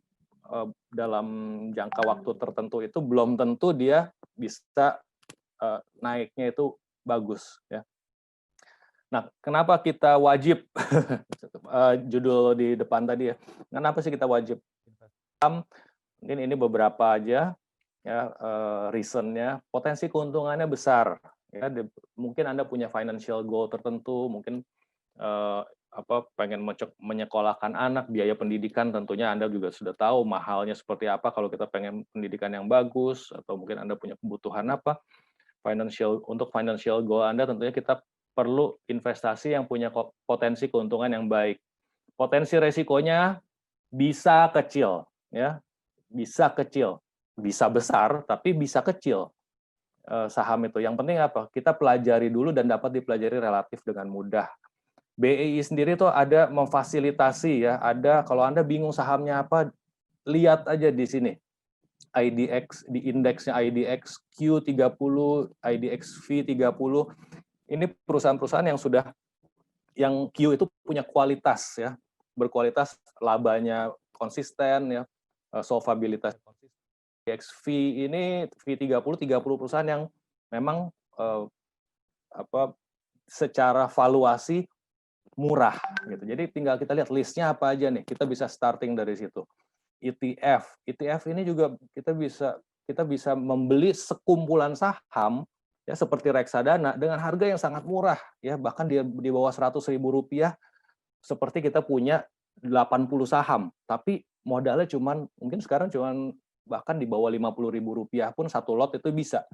dalam jangka waktu tertentu itu belum tentu dia bisa naiknya itu bagus. Ya. Nah, kenapa kita wajib judul di depan tadi ya? Kenapa sih kita wajib? Mungkin ini beberapa aja ya reasonnya. Potensi keuntungannya besar. Ya, mungkin Anda punya financial goal tertentu, mungkin pengen menyekolahkan anak, biaya pendidikan tentunya Anda juga sudah tahu mahalnya seperti apa kalau kita pengen pendidikan yang bagus, atau mungkin Anda punya kebutuhan apa, untuk financial goal Anda tentunya kita perlu investasi yang punya potensi keuntungan yang baik. Potensi resikonya bisa kecil, ya, bisa kecil, bisa besar, tapi bisa kecil saham itu. Yang penting apa? Kita pelajari dulu dan dapat dipelajari relatif dengan mudah. BEI sendiri tuh ada memfasilitasi ya, ada kalau Anda bingung sahamnya apa, lihat aja di sini. IDX, di indeksnya IDX Q30, IDX V30, ini perusahaan-perusahaan yang Q itu punya kualitas ya, berkualitas, labanya konsisten ya, solvabilitas konsisten. IDX V ini V30 perusahaan yang memang secara valuasi murah gitu. Jadi tinggal kita lihat listnya apa aja nih. Kita bisa starting dari situ. ETF ini juga kita bisa membeli sekumpulan saham ya seperti reksadana dengan harga yang sangat murah ya, bahkan di bawah Rp100.000 seperti kita punya 80 saham, tapi modalnya mungkin sekarang bahkan di bawah Rp50.000 pun satu lot itu bisa.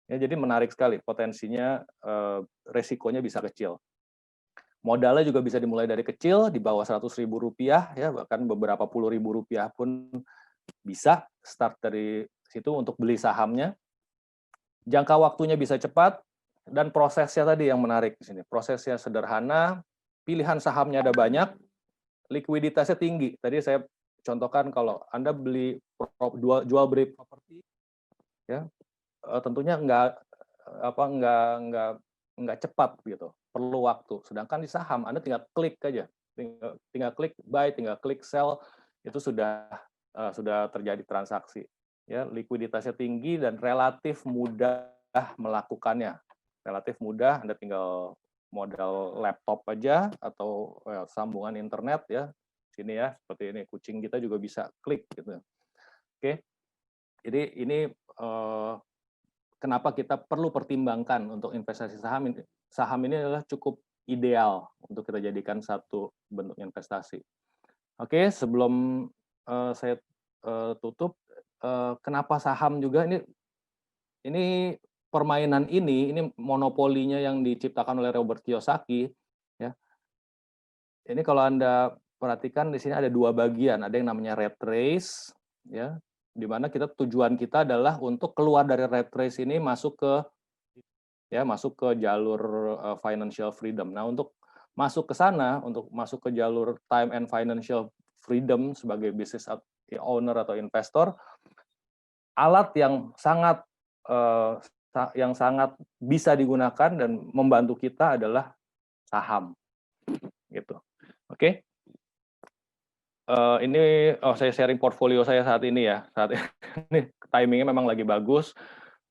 Ya, jadi menarik sekali, potensinya resikonya bisa kecil. Modalnya juga bisa dimulai dari kecil, di bawah Rp100.000 ya, bahkan beberapa puluh ribu rupiah pun bisa start dari situ untuk beli sahamnya. Jangka waktunya bisa cepat, dan prosesnya tadi yang menarik di sini. Prosesnya sederhana, pilihan sahamnya ada banyak, likuiditasnya tinggi. Tadi saya contohkan kalau Anda jual beli properti, ya tentunya nggak cepat gitu, perlu waktu. Sedangkan di saham Anda tinggal klik aja, tinggal klik buy, tinggal klik sell, itu sudah terjadi transaksi. Ya, likuiditasnya tinggi dan relatif mudah melakukannya. Relatif mudah, Anda tinggal modal laptop aja atau sambungan internet ya. Sini ya, seperti ini, kucing kita juga bisa klik gitu. Oke. Jadi ini kenapa kita perlu pertimbangkan untuk investasi saham. Saham ini adalah cukup ideal untuk kita jadikan satu bentuk investasi. Oke, sebelum saya tutup, kenapa saham juga ini permainan ini monopolinya yang diciptakan oleh Robert Kiyosaki ya. Ini kalau Anda perhatikan di sini ada dua bagian, ada yang namanya rat race ya, di mana tujuan kita adalah untuk keluar dari rat race ini masuk ke jalur financial freedom. Nah, untuk masuk ke sana, untuk masuk ke jalur time and financial freedom sebagai business owner atau investor, alat yang sangat bisa digunakan dan membantu kita adalah saham, gitu. Oke. Ini saya sharing portfolio saya saat ini ya. Saat ini timingnya memang lagi bagus.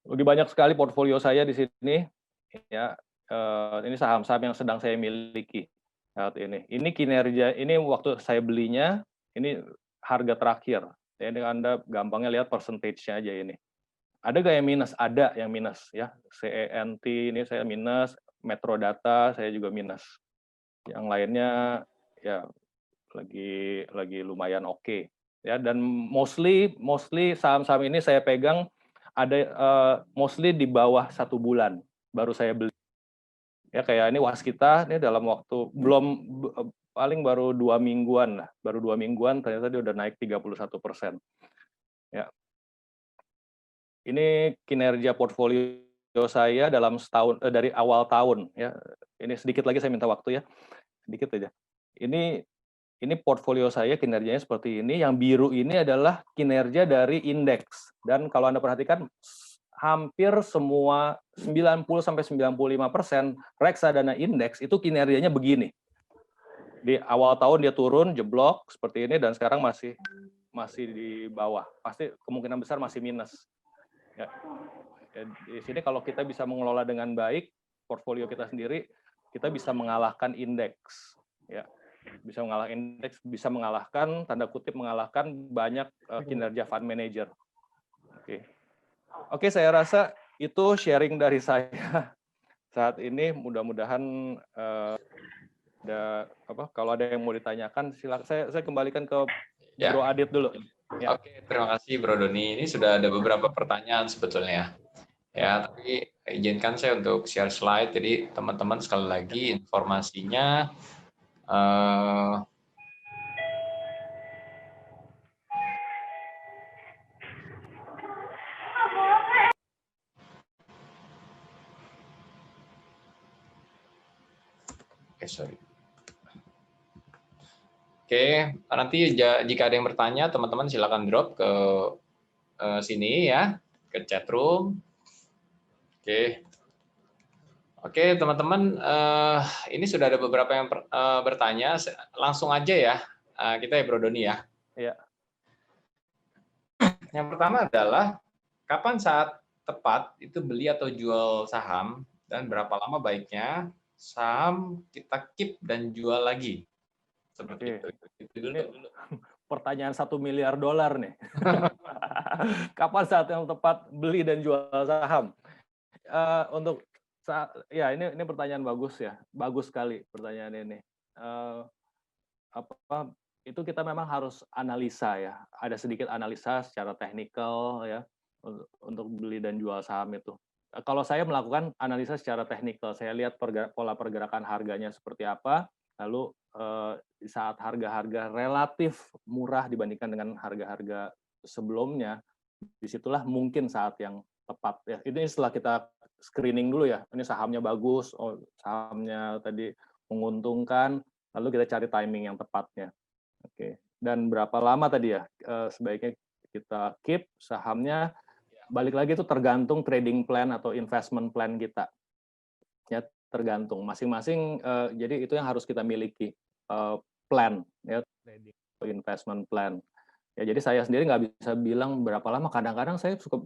Lagi banyak sekali portfolio saya di sini. Ya, ini saham-saham yang sedang saya miliki saat ini. Ini kinerja, ini waktu saya belinya, ini harga terakhir. Ini Anda gampangnya lihat percentage-nya aja ini. Ada nggak yang minus? Ada yang minus ya. CENT ini saya minus, Metro Data saya juga minus. Yang lainnya ya lagi lumayan oke. Ya, dan mostly saham-saham ini saya pegang ada mostly di bawah 1 bulan baru saya beli. Ya kayak ini Waskita ini dalam waktu paling baru 2 mingguan lah, baru 2 mingguan ternyata dia udah naik 31%. Ya, ini kinerja portfolio saya dalam setahun dari awal tahun ya. Ini sedikit lagi saya minta waktu ya, sedikit aja. Ini portfolio saya kinerjanya seperti ini. Yang biru ini adalah kinerja dari indeks. Dan kalau Anda perhatikan hampir semua 90-95% reksadana indeks itu kinerjanya begini. Di awal tahun dia turun jeblok seperti ini dan sekarang masih di bawah. Pasti kemungkinan besar masih minus. Ya. Di sini kalau kita bisa mengelola dengan baik portfolio kita sendiri, kita bisa mengalahkan indeks. Ya, bisa mengalahkan indeks, bisa mengalahkan tanda kutip mengalahkan banyak kinerja fund manager. Oke, saya rasa itu sharing dari saya saat ini. Mudah-mudahan kalau ada yang mau ditanyakan, silakan. Saya kembalikan ke Bro Adit dulu. Ya. Oke, terima kasih Bro Doni. Ini sudah ada beberapa pertanyaan sebetulnya. Ya, tapi izinkan saya untuk share slide. Jadi teman-teman sekali lagi informasinya sorry. Oke, nanti jika ada yang bertanya, teman-teman silakan drop ke sini ya, ke chat room. Oke, teman-teman, ini sudah ada beberapa yang bertanya. Langsung aja ya, kita ya Bro Doni ya. Iya. Yang pertama adalah, kapan saat tepat itu beli atau jual saham, dan berapa lama baiknya saham kita keep dan jual lagi? Seperti itu. Ini pertanyaan $1 miliar nih. Kapan saat yang tepat beli dan jual saham? Ini pertanyaan bagus ya, bagus sekali pertanyaan ini. Itu kita memang harus analisa ya, ada sedikit analisa secara teknikal ya untuk beli dan jual saham itu. Kalau saya melakukan analisa secara teknikal, saya lihat pola pergerakan harganya seperti apa, lalu di saat harga-harga relatif murah dibandingkan dengan harga-harga sebelumnya, disitulah mungkin saat yang tepat ya. Ini setelah kita screening dulu ya, ini sahamnya bagus, sahamnya tadi menguntungkan, lalu kita cari timing yang tepatnya. Oke. Dan berapa lama tadi ya sebaiknya kita keep sahamnya? Balik lagi itu tergantung trading plan atau investment plan kita. Ya, tergantung masing-masing. Jadi itu yang harus kita miliki, plan ya, trading investment plan. Ya, jadi saya sendiri nggak bisa bilang berapa lama. Kadang-kadang saya suka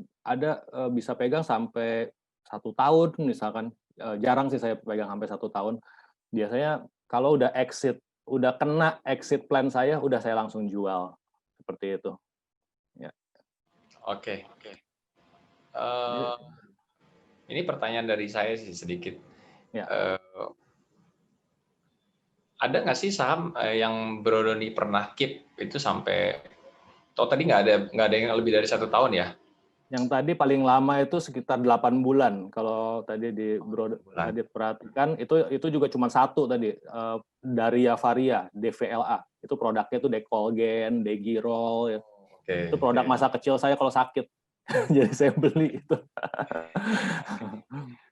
bisa pegang sampai 1 tahun misalkan. Jarang sih saya pegang sampai 1 tahun. Biasanya kalau udah kena exit plan saya, udah saya langsung jual seperti itu. Ya. Oke. Ini pertanyaan dari saya sih sedikit. Ya. Ada nggak sih saham yang Bro Doni pernah keep itu sampai tadi nggak ada yang lebih dari 1 tahun ya? Yang tadi paling lama itu sekitar 8 bulan. Kalau tadi di Bro Adit perhatikan, itu juga cuma satu tadi, Daria Varia, DVLA. Itu produknya itu Decolgen, Degirol. Ya. Itu produk masa kecil saya kalau sakit. Jadi saya beli itu.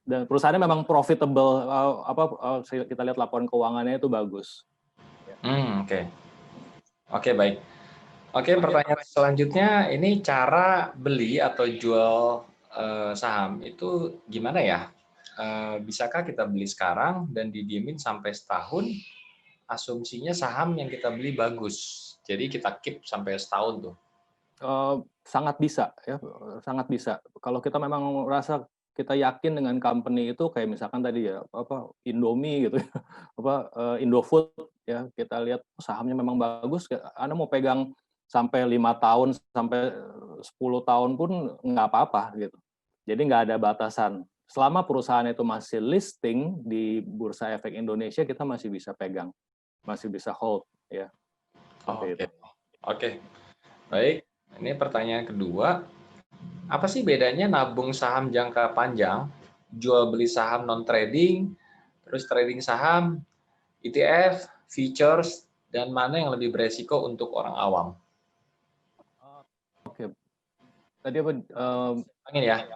Dan perusahaannya memang profitable. Kita lihat laporan keuangannya itu bagus. Oke, baik. Oke, pertanyaan selanjutnya, ini cara beli atau jual saham itu gimana ya? Bisakah kita beli sekarang dan didiemin sampai setahun? Asumsinya saham yang kita beli bagus, jadi kita keep sampai setahun tuh. Sangat bisa ya, sangat bisa. Kalau kita memang merasa kita yakin dengan company itu, kayak misalkan tadi ya Indomie gitu ya, Indofood ya, kita lihat sahamnya memang bagus, Anda mau pegang sampai 5 tahun, sampai 10 tahun pun nggak apa-apa gitu. Jadi nggak ada batasan. Selama perusahaan itu masih listing di Bursa Efek Indonesia, kita masih bisa pegang, masih bisa hold, ya. Seperti Oke, itu. oke, baik. Ini pertanyaan kedua. Apa sih bedanya nabung saham jangka panjang, jual beli saham non trading, terus trading saham, ETF, futures, dan mana yang lebih beresiko untuk orang awam? Oke, tadi apa? Angin ya.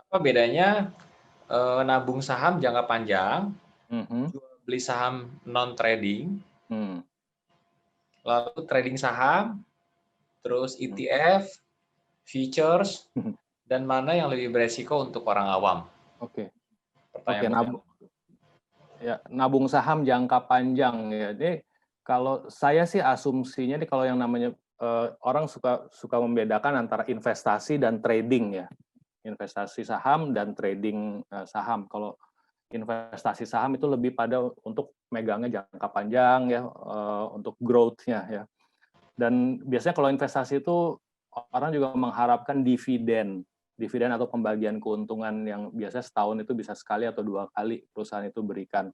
Apa bedanya nabung saham jangka panjang, jual beli saham non trading, lalu trading saham, terus ETF, futures, dan mana yang lebih beresiko untuk orang awam? Oke, Pertanyaan nabung saham jangka panjang ya. Jadi kalau saya sih asumsinya nih, kalau yang namanya orang suka membedakan antara investasi dan trading ya. Investasi saham dan trading saham. Kalau investasi saham itu lebih pada untuk megangnya jangka panjang ya, untuk growth-nya ya. Dan biasanya kalau investasi itu orang juga mengharapkan dividen atau pembagian keuntungan yang biasanya setahun itu bisa sekali atau 2 kali perusahaan itu berikan.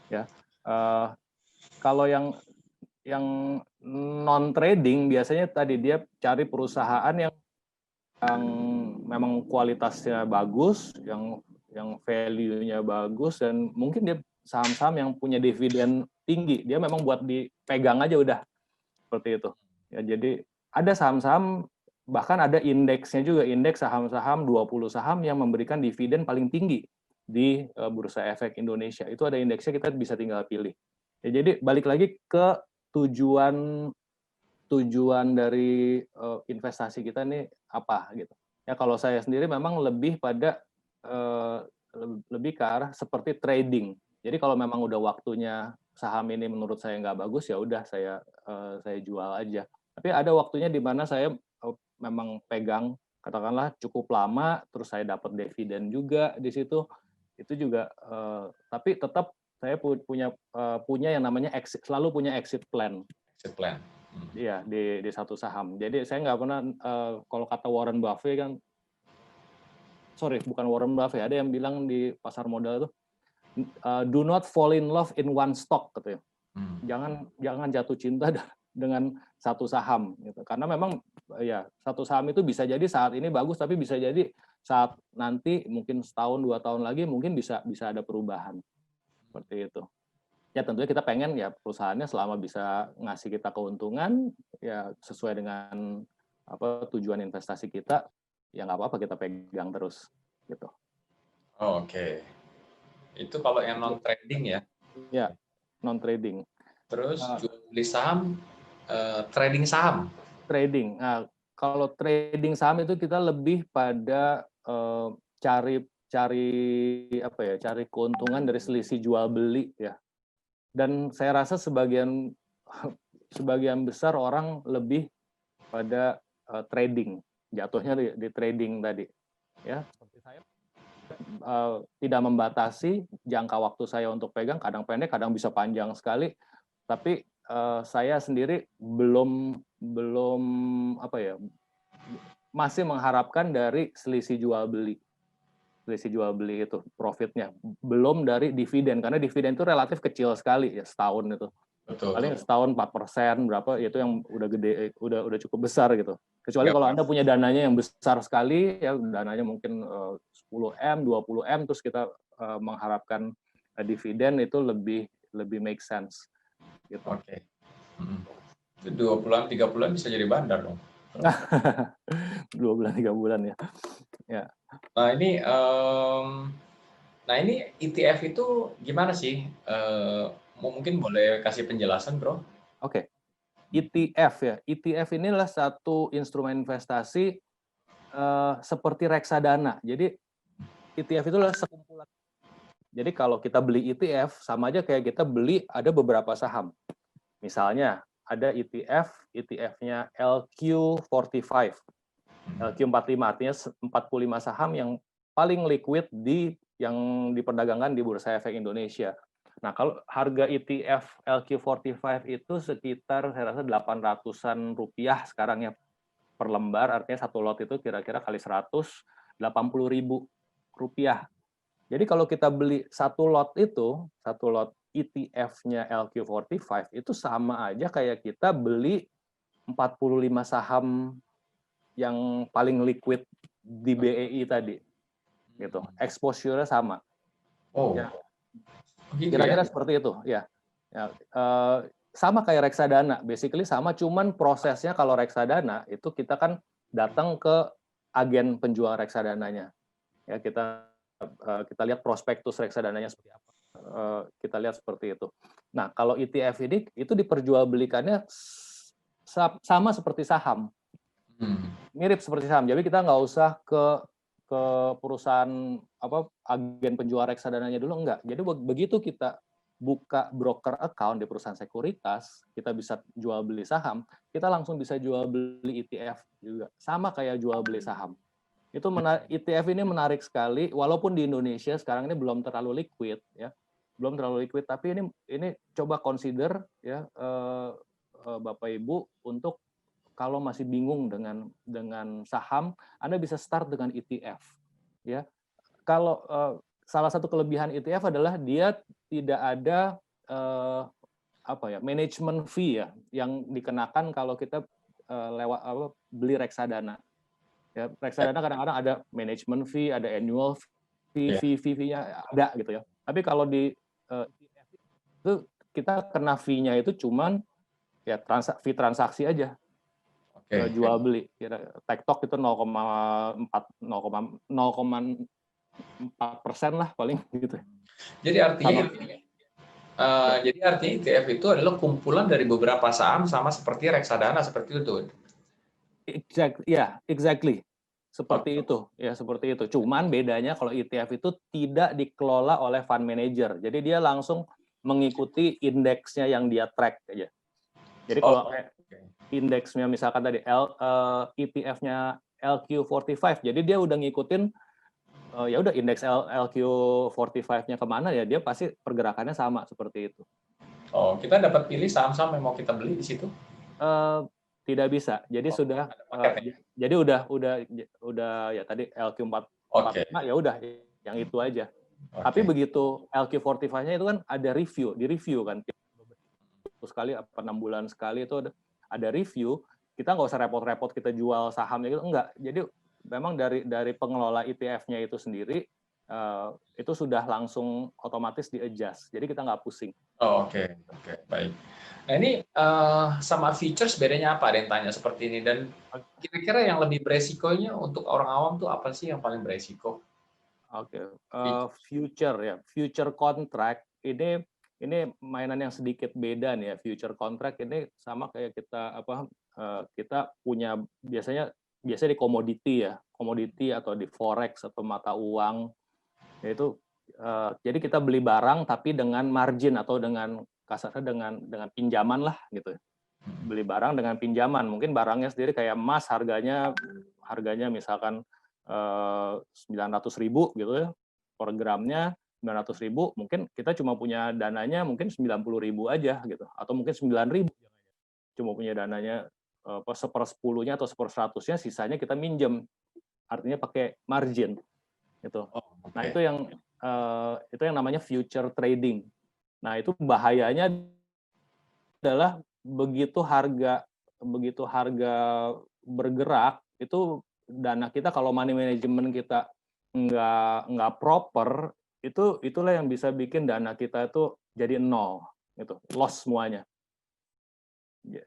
Ya, kalau yang non trading biasanya tadi dia cari perusahaan yang memang kualitasnya bagus, yang value-nya bagus, dan mungkin dia saham-saham yang punya dividen tinggi. Dia memang buat dipegang aja udah, seperti itu. Ya, jadi ada saham-saham, bahkan ada indeksnya juga, indeks saham-saham 20 saham yang memberikan dividen paling tinggi di Bursa Efek Indonesia. Itu ada indeksnya, kita bisa tinggal pilih. Ya, jadi balik lagi ke tujuan dari investasi kita nih apa gitu. Ya, kalau saya sendiri memang lebih pada lebih ke arah seperti trading. Jadi kalau memang udah waktunya saham ini menurut saya nggak bagus, ya udah saya jual aja. Tapi ada waktunya di mana saya memang pegang, katakanlah cukup lama, terus saya dapat dividen juga di situ. Itu juga, tapi tetap saya punya yang namanya exit, selalu punya exit plan. Exit plan. Iya, di satu saham. Jadi saya nggak pernah, kalau kata Warren Buffett kan, bukan Warren Buffett, ada yang bilang di pasar modal itu, do not fall in love in one stock, katanya. Jangan jatuh cinta dengan satu saham, gitu. Karena memang ya satu saham itu bisa jadi saat ini bagus, tapi bisa jadi saat nanti mungkin setahun 2 tahun lagi mungkin bisa ada perubahan, seperti itu. Ya tentunya kita pengen ya perusahaannya selama bisa ngasih kita keuntungan ya sesuai dengan tujuan investasi kita, ya nggak apa-apa kita pegang terus gitu. Oke. Itu kalau yang non trading ya. Ya, non trading. Terus jual beli saham, trading saham. Trading. Nah, kalau trading saham itu kita lebih pada cari keuntungan dari selisih jual beli ya. Dan saya rasa sebagian besar orang lebih pada trading, jatuhnya di trading tadi, ya. Seperti saya tidak membatasi jangka waktu saya untuk pegang, kadang pendek, kadang bisa panjang sekali. Tapi saya sendiri belum masih mengharapkan dari selisih jual beli itu profitnya, belum dari dividen, karena dividen itu relatif kecil sekali ya setahun itu. Betul. Paling setahun 4% berapa, itu yang udah gede, udah cukup besar gitu. Kecuali kalau Anda punya dananya yang besar sekali, ya dananya mungkin 10M, 20M, terus kita mengharapkan dividen, itu lebih make sense gitu. Oke. Itu 2 bulan, 3 bulan bisa jadi bandar dong. 2 bulan, 3 bulan ya. Ya. Nah ini ETF itu gimana sih? Mungkin boleh kasih penjelasan, Bro? Oke. ETF ya. ETF inilah satu instrumen investasi seperti reksadana. Jadi ETF itu adalah sekumpulan. Jadi kalau kita beli ETF, sama aja kayak kita beli ada beberapa saham. Misalnya ada ETF-nya LQ45. LQ45 artinya 45 saham yang paling liquid yang diperdagangkan di Bursa Efek Indonesia. Nah, kalau harga ETF LQ45 itu sekitar saya rasa 800-an rupiah sekarang ya per lembar, artinya satu lot itu kira-kira kali 100, 80.000 rupiah. Jadi kalau kita beli satu lot itu, satu lot ETF-nya LQ45 itu sama aja kayak kita beli 45 saham yang paling liquid di BEI tadi. Gitu. Exposure-nya sama. Oh, Ya. gitu Kira-kira ya? seperti itu, ya. Sama kayak reksadana, basically sama, cuman prosesnya kalau reksadana itu kita kan datang ke agen penjual reksadananya. Ya, kita lihat prospektus reksadananya seperti apa. Kita lihat seperti itu. Nah, kalau ETF ini itu diperjualbelikannya sama seperti saham. Mirip seperti saham. Jadi kita nggak usah ke perusahaan agen penjual reksadananya dulu, enggak. Jadi begitu kita buka broker account di perusahaan sekuritas, kita bisa jual beli saham, kita langsung bisa jual beli ETF juga. Sama kayak jual beli saham. Itu ETF ini menarik sekali, walaupun di Indonesia sekarang ini belum terlalu liquid ya. Belum terlalu liquid, tapi ini coba consider ya Bapak Ibu untuk kalau masih bingung dengan saham, Anda bisa start dengan ETF. Ya, kalau salah satu kelebihan ETF adalah dia tidak ada management fee ya yang dikenakan kalau kita beli reksadana. Ya, reksadana kadang-kadang ada management fee, ada annual fee-nya ada gitu ya. Tapi kalau di ETF itu kita kena fee-nya itu cuman ya fee transaksi aja. Jual beli, TikTok itu 0,4% lah paling gitu. Jadi artinya ETF itu adalah kumpulan dari beberapa saham sama seperti reksadana seperti itu. Exactly. Seperti itu, ya seperti itu. Cuman bedanya kalau ETF itu tidak dikelola oleh fund manager. Jadi dia langsung mengikuti indeksnya yang dia track aja. Jadi kalau indeksnya misalkan tadi ETF-nya LQ45, jadi dia udah ngikutin ya udah indeks LQ45-nya kemana ya dia pasti pergerakannya sama seperti itu. Oh, kita dapat pilih saham-saham yang mau kita beli di situ? Tidak bisa. Jadi jadi udah ya tadi LQ45 ya udah yang itu aja. Tapi begitu LQ45-nya itu kan ada di review kan. Sekali 6 bulan sekali itu ada review, kita nggak usah repot-repot kita jual sahamnya gitu, enggak. Jadi memang dari pengelola ETF-nya itu sendiri itu sudah langsung otomatis di-adjust. Jadi kita nggak pusing. Oh, oke, baik. Nah ini sama features bedanya apa? Ada yang tanya seperti ini, dan kira-kira yang lebih beresikonya untuk orang awam tuh apa sih yang paling beresiko? Future contract ini mainan yang sedikit beda nih ya. Future contract ini sama kayak kita punya biasanya di komoditi ya, komoditi atau di forex atau mata uang, yaitu jadi kita beli barang tapi dengan margin atau dengan kasarnya dengan pinjaman lah gitu. Beli barang dengan pinjaman, mungkin barangnya sendiri kayak emas harganya misalkan 900.000 gitu ya per gramnya, 900.000, mungkin kita cuma punya dananya mungkin 90.000 aja gitu, atau mungkin 9.000 cuma punya dananya 1/10-nya atau 1/100-nya, sisanya kita minjem, artinya pakai margin gitu. Nah itu yang namanya future trading. Nah itu bahayanya adalah begitu harga bergerak itu dana kita kalau money management kita nggak proper, itulah yang bisa bikin dana kita itu jadi nol gitu, loss semuanya.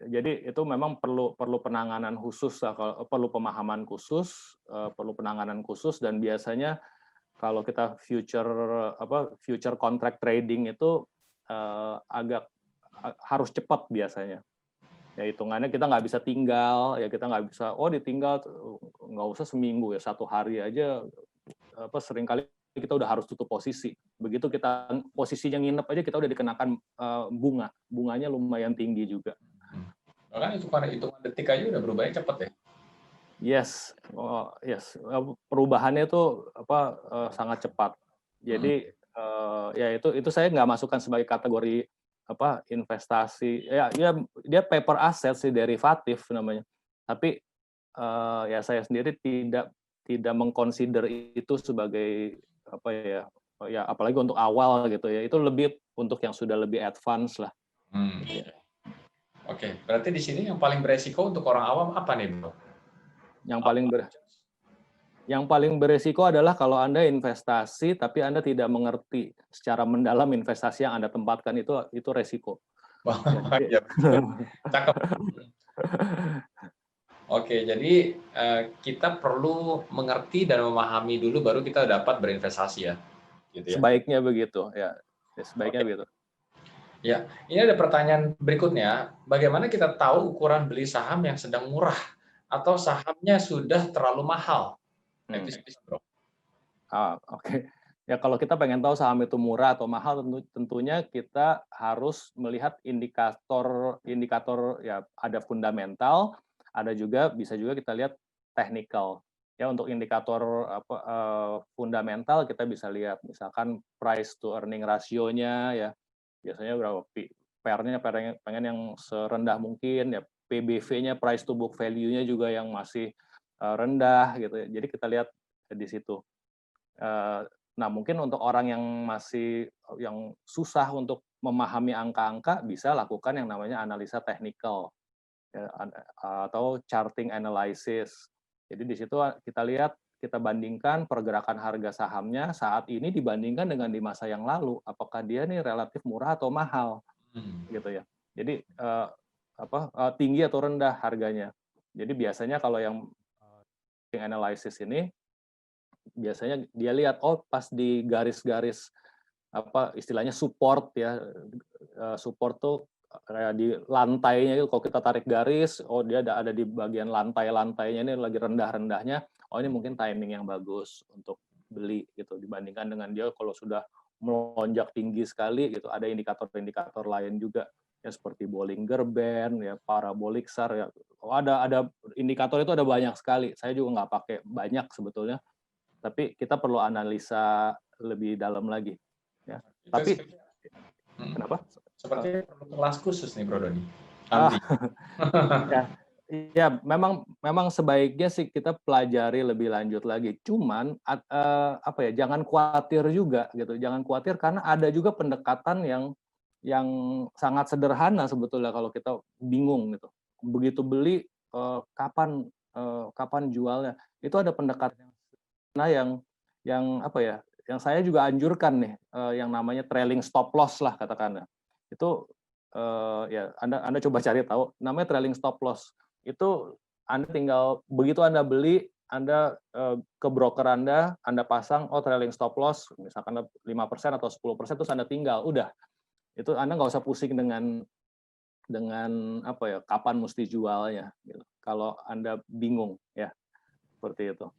Jadi itu memang perlu penanganan khusus, perlu pemahaman khusus, perlu penanganan khusus, dan biasanya kalau kita future contract trading itu agak harus cepat biasanya. Ya hitungannya kita nggak bisa tinggal, ya kita nggak bisa ditinggal nggak usah seminggu ya, 1 hari aja seringkali kita udah harus tutup posisi. Begitu kita posisinya nginep aja kita udah dikenakan bunganya lumayan tinggi juga. Kan hitungan detik aja udah berubahnya cepat ya. Yes, perubahannya itu sangat cepat. Jadi Ya itu saya nggak masukkan sebagai kategori apa investasi. Ya dia paper asset sih, derivatif namanya. Tapi ya saya sendiri tidak mengconsider itu sebagai apa ya, ya apalagi untuk awal gitu ya. Itu lebih untuk yang sudah lebih advance lah. Ya. Oke, berarti di sini yang paling beresiko untuk orang awam apa nih, Bro? Yang paling beresiko adalah kalau Anda investasi tapi Anda tidak mengerti secara mendalam investasi yang Anda tempatkan, itu resiko. Ya, jadi, Ya, betul. Cakep. Oke, jadi kita perlu mengerti dan memahami dulu baru kita dapat berinvestasi ya. Gitu ya. sebaiknya begitu ya. Sebaiknya Oke. begitu. Ya, ini ada pertanyaan berikutnya. Bagaimana kita tahu ukuran beli saham yang sedang murah atau sahamnya sudah terlalu mahal? Etis, Bro. Oke. Ya kalau kita pengen tahu saham itu murah atau mahal, tentunya kita harus melihat indikator ya, ada fundamental, bisa juga kita lihat technical. Ya untuk indikator fundamental kita bisa lihat misalkan price to earning ratio-nya ya. Biasanya berapa? PER-nya pengen yang serendah mungkin ya, PBV-nya price to book value-nya juga yang masih rendah gitu ya. Jadi kita lihat di situ. Nah, mungkin untuk orang yang susah untuk memahami angka-angka, bisa lakukan yang namanya analisa teknikal ya, atau charting analysis. Jadi di situ kita bandingkan pergerakan harga sahamnya saat ini dibandingkan dengan di masa yang lalu, apakah dia nih relatif murah atau mahal, gitu ya. Jadi tinggi atau rendah harganya. Jadi biasanya kalau yang analysis ini biasanya dia lihat pas di garis-garis apa istilahnya support ya, support tuh kayak di lantainya itu, kalau kita tarik garis, dia ada di bagian lantai-lantainya ini lagi rendah-rendahnya, ini mungkin timing yang bagus untuk beli gitu, dibandingkan dengan dia kalau sudah melonjak tinggi sekali gitu. Ada indikator-indikator lain juga ya, seperti Bollinger Band ya, parabolic SAR ya. Ada indikator itu ada banyak sekali. Saya juga nggak pakai banyak sebetulnya, tapi kita perlu analisa lebih dalam lagi ya. Tapi kenapa? Seperti perlu kelas khusus nih, Bro Doni. Ya, memang sebaiknya sih kita pelajari lebih lanjut lagi. Cuman jangan khawatir juga gitu. Jangan khawatir karena ada juga pendekatan yang sangat sederhana sebetulnya kalau kita bingung gitu. Begitu beli kapan jualnya. Itu ada pendekatan yang saya juga anjurkan nih, yang namanya trailing stop loss lah katakanlah. Itu ya Anda coba cari tahu namanya trailing stop loss. Itu Anda tinggal begitu Anda beli, Anda ke broker Anda pasang trailing stop loss misalkan 5% atau 10%, terus Anda tinggal, udah. Itu Anda nggak usah pusing dengan kapan mesti jualnya gitu. Kalau Anda bingung ya, seperti itu.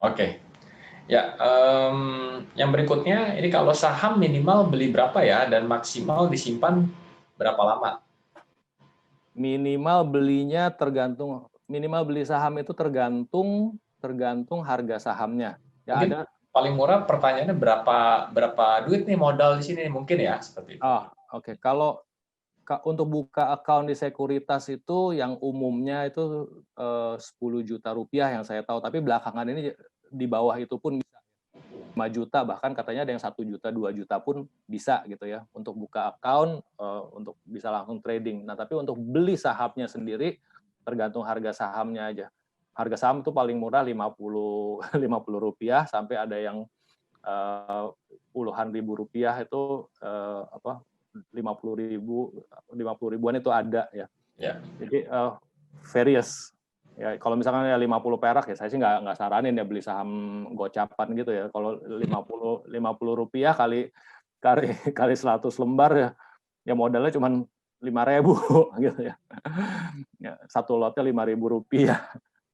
Oke. Ya, yang berikutnya ini kalau saham minimal beli berapa ya dan maksimal disimpan berapa lama? Minimal beli saham itu tergantung harga sahamnya. Ya, mungkin ada paling murah pertanyaannya berapa duit nih modal di sini mungkin ya seperti itu. Oke. Kalau untuk buka account di sekuritas itu yang umumnya itu 10 juta rupiah yang saya tahu, tapi belakangan ini di bawah itu pun bisa 5 juta, bahkan katanya ada yang 1 juta, 2 juta pun bisa gitu ya, untuk buka account, untuk bisa langsung trading. Nah, tapi untuk beli sahamnya sendiri, tergantung harga sahamnya aja. Harga saham itu paling murah 50 rupiah, sampai ada yang puluhan ribu rupiah itu 50 ribuan itu ada ya. Jadi various ya. Kalau misalkan ya 50 perak ya, saya sih nggak saranin ya beli saham gocapan gitu ya. Kalau 50 rupiah kali 100 lembar ya modalnya cuma 5.000 gitu ya. Satu lotnya 5.000 rupiah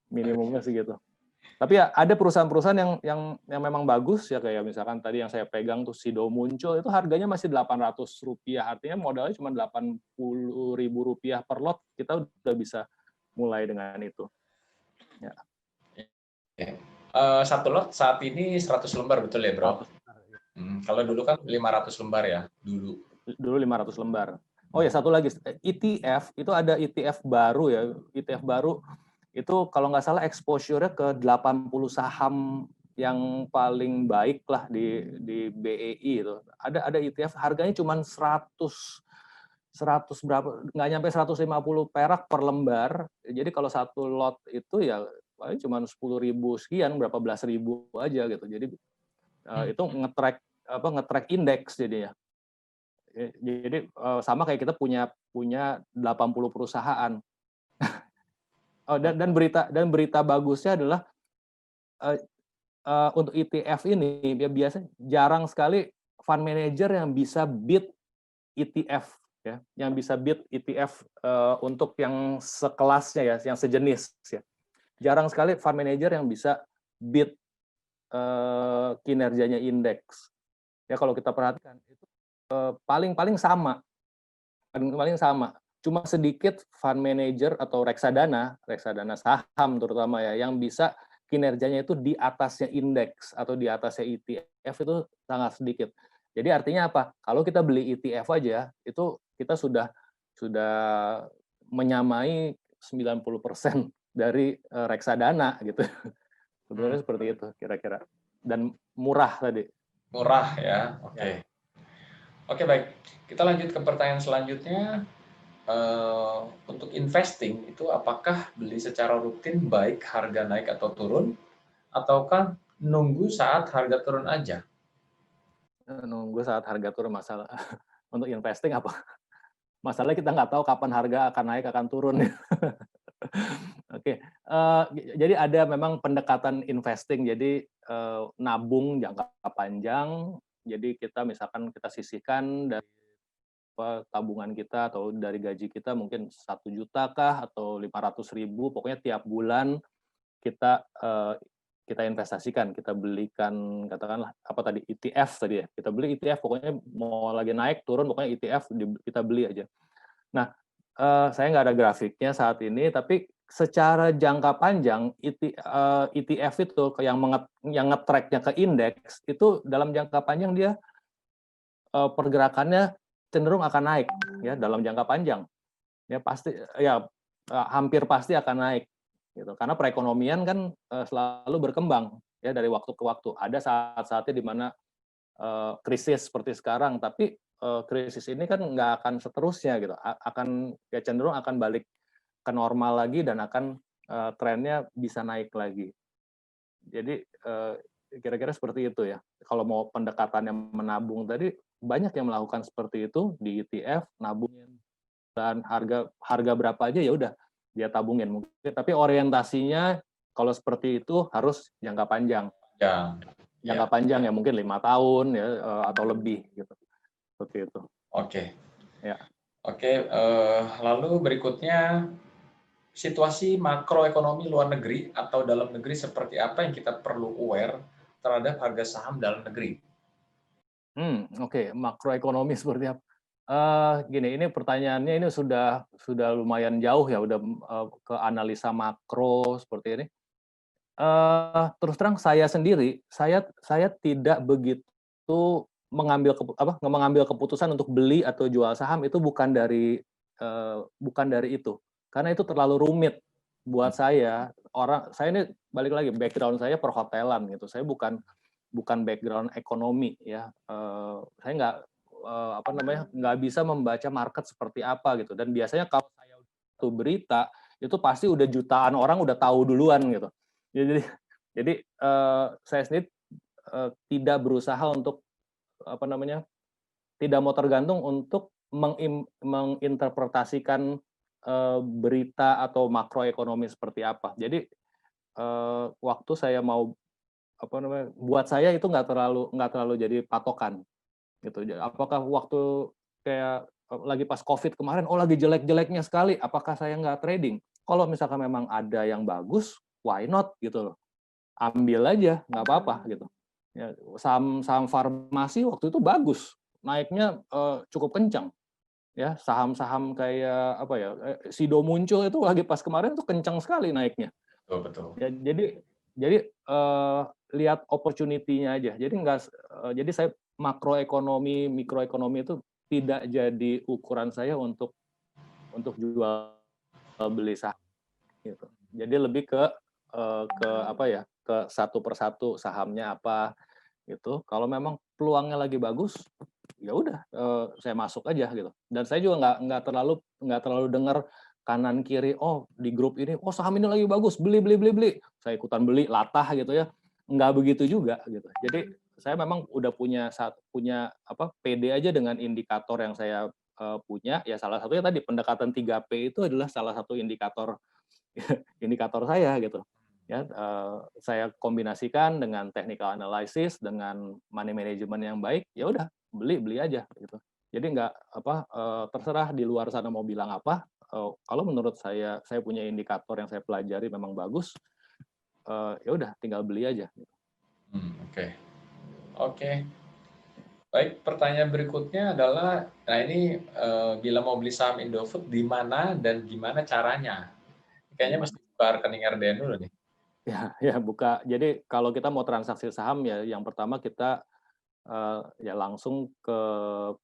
minimumnya sih gitu. Tapi ya ada perusahaan-perusahaan yang memang bagus ya, kayak misalkan tadi yang saya pegang tuh Sido Muncul, itu harganya masih 800 rupiah, artinya modalnya cuma 80.000 rupiah per lot, kita udah bisa mulai dengan itu. Ya. Satu lot saat ini 100 lembar betul ya, Bro? Kalau dulu kan 500 lembar ya, dulu. Dulu 500 lembar. Oh ya, satu lagi, ETF, itu ada ETF baru ya, ETF baru, itu kalau nggak salah exposure-nya ke 80 saham yang paling baik lah di BEI itu. Ada ETF harganya cuma 100 berapa, nggak nyampe 150 perak per lembar. Jadi kalau satu lot itu ya paling cuma 10.000 sekian, berapa belas ribu aja gitu. Jadi itu nge-track indeks jadinya. Jadi sama kayak kita punya 80 perusahaan. Oh, dan berita bagusnya adalah untuk ETF ini ya biasanya jarang sekali fund manager yang bisa beat ETF ya, yang bisa beat ETF untuk yang sekelasnya ya, yang sejenis ya. Jarang sekali fund manager yang bisa beat kinerjanya indeks. Ya kalau kita perhatikan itu paling sama. Cuma sedikit fund manager atau reksadana saham terutama ya, yang bisa kinerjanya itu di atasnya indeks atau di atasnya ETF itu sangat sedikit. Jadi artinya apa? Kalau kita beli ETF aja, itu kita sudah menyamai 90% dari reksadana gitu. Sebenarnya seperti itu kira-kira. Dan murah tadi. Murah ya, oke. Ya. Oke, baik. Kita lanjut ke pertanyaan selanjutnya. Untuk investing itu apakah beli secara rutin baik harga naik atau turun, ataukah nunggu saat harga turun aja? Nunggu saat harga turun masalah. Untuk investing apa? Masalahnya kita nggak tahu kapan harga akan naik, akan turun. Oke, jadi ada memang pendekatan investing. Jadi nabung jangka panjang. Jadi kita misalkan kita sisihkan dari tabungan kita atau dari gaji kita mungkin 1 juta kah atau 500.000, pokoknya tiap bulan kita investasikan, kita belikan katakanlah apa tadi ETF tadi ya, kita beli ETF pokoknya mau lagi naik turun pokoknya ETF kita beli aja. Nah, saya nggak ada grafiknya saat ini, tapi secara jangka panjang ETF itu yang nge-track-nya ke indeks itu dalam jangka panjang dia pergerakannya cenderung akan naik ya dalam jangka panjang. Ya pasti ya hampir pasti akan naik gitu. Karena perekonomian kan selalu berkembang ya dari waktu ke waktu. Ada saat-saatnya di mana krisis seperti sekarang, tapi krisis ini kan nggak akan seterusnya gitu. Akan ya cenderung akan balik ke normal lagi dan akan trennya bisa naik lagi. Jadi kira-kira seperti itu ya. Kalau mau pendekatannya menabung tadi banyak yang melakukan seperti itu di ETF, nabungin dan harga berapa aja ya udah dia tabungin mungkin. Tapi orientasinya kalau seperti itu harus jangka panjang. Ya. Jangka panjang ya mungkin 5 tahun ya atau lebih gitu. Seperti itu. Oke. Ya. Oke, lalu berikutnya situasi makroekonomi luar negeri atau dalam negeri seperti apa yang kita perlu aware terhadap harga saham dalam negeri? Oke. Makroekonomi seperti apa? Gini, ini pertanyaannya ini sudah lumayan jauh ya, udah ke analisa makro seperti ini. Terus terang saya sendiri, saya tidak begitu mengambil keputusan untuk beli atau jual saham itu bukan dari itu. Karena itu terlalu rumit buat saya. Saya ini balik lagi background saya perhotelan gitu. Saya bukan background ekonomi ya. Saya nggak bisa membaca market seperti apa gitu. Dan biasanya kalau saya tuh berita itu pasti udah jutaan orang udah tahu duluan gitu. Jadi saya sendiri tidak berusaha untuk tidak mau tergantung untuk menginterpretasikan berita atau makroekonomi seperti apa. Jadi waktu saya mau buat saya itu nggak terlalu jadi patokan gitu. Apakah waktu kayak lagi pas COVID kemarin, lagi jelek-jeleknya sekali, apakah saya nggak trading? Kalau misalkan memang ada yang bagus, why not gitu loh. Ambil aja, nggak apa-apa gitu. Ya, saham farmasi waktu itu bagus, naiknya cukup kencang. Ya, saham-saham kayak Sido muncul itu lagi pas kemarin tuh kencang sekali naiknya. Betul. Ya, jadi lihat opportunity-nya aja. Jadi saya makroekonomi, mikroekonomi itu tidak jadi ukuran saya untuk jual beli saham gitu. Jadi lebih ke apa ya, ke satu persatu sahamnya apa gitu. Kalau memang peluangnya lagi bagus, ya udah saya masuk aja gitu. Dan saya juga nggak terlalu dengar kanan kiri, oh di grup ini, oh saham ini lagi bagus, beli beli beli beli. Saya ikutan beli latah gitu ya. Nggak begitu juga gitu. Jadi saya memang udah punya apa PD aja dengan indikator yang saya punya. Ya salah satunya tadi pendekatan 3P itu adalah salah satu indikator indikator saya gitu. Ya, saya kombinasikan dengan technical analysis, dengan money management yang baik, ya udah beli aja gitu. Jadi nggak terserah di luar sana mau bilang apa. Kalau menurut saya punya indikator yang saya pelajari memang bagus, ya udah tinggal beli aja. Oke. Oke. Baik, pertanyaan berikutnya adalah, nah ini bila mau beli saham Indofood di mana dan gimana caranya? Kayaknya mesti buka rekening RDN dulu nih. Ya buka. Jadi kalau kita mau transaksi saham ya, yang pertama kita ya langsung ke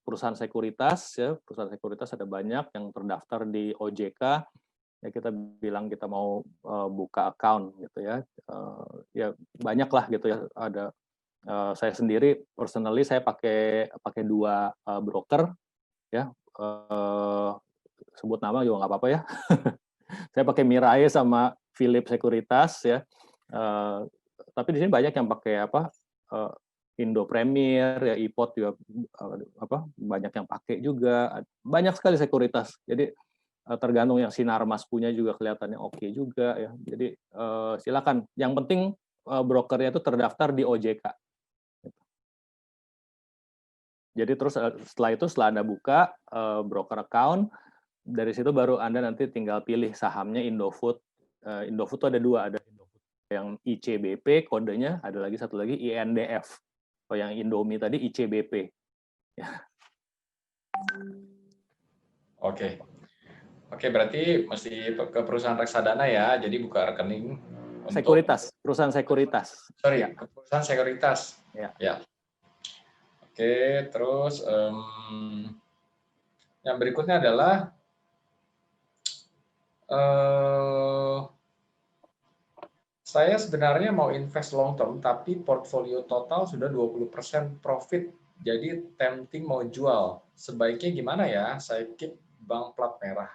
perusahaan sekuritas ya. Perusahaan sekuritas ada banyak yang terdaftar di OJK. Ya kita bilang kita mau buka account gitu ya. Ya banyak lah gitu ya. Ada saya sendiri personally saya pakai 2 broker ya. Sebut nama juga nggak apa-apa ya. Saya pakai Mirai sama Philip Sekuritas ya. Tapi di sini banyak yang pakai Indo Premier ya, iPod juga banyak yang pakai juga. Banyak sekali sekuritas. Jadi tergantung yang Sinarmas punya juga kelihatannya oke juga ya. Jadi silakan. Yang penting brokernya itu terdaftar di OJK. Jadi terus setelah Anda buka broker account, dari situ baru Anda nanti tinggal pilih sahamnya Indofood. Indofood itu ada 2, ada Indofood yang ICBP kodenya, ada lagi satu lagi INDF. Kalau yang Indomie tadi ICBP. Ya. Oke. Oke, berarti mesti ke perusahaan reksadana ya, jadi buka rekening untuk Sekuritas, perusahaan sekuritas. Sorry, Ya. ke perusahaan sekuritas. Ya. Ya. Oke, terus yang berikutnya adalah saya sebenarnya mau invest long term, tapi portfolio total sudah 20% profit, jadi tempting mau jual. Sebaiknya gimana ya? Saya keep bank plat merah.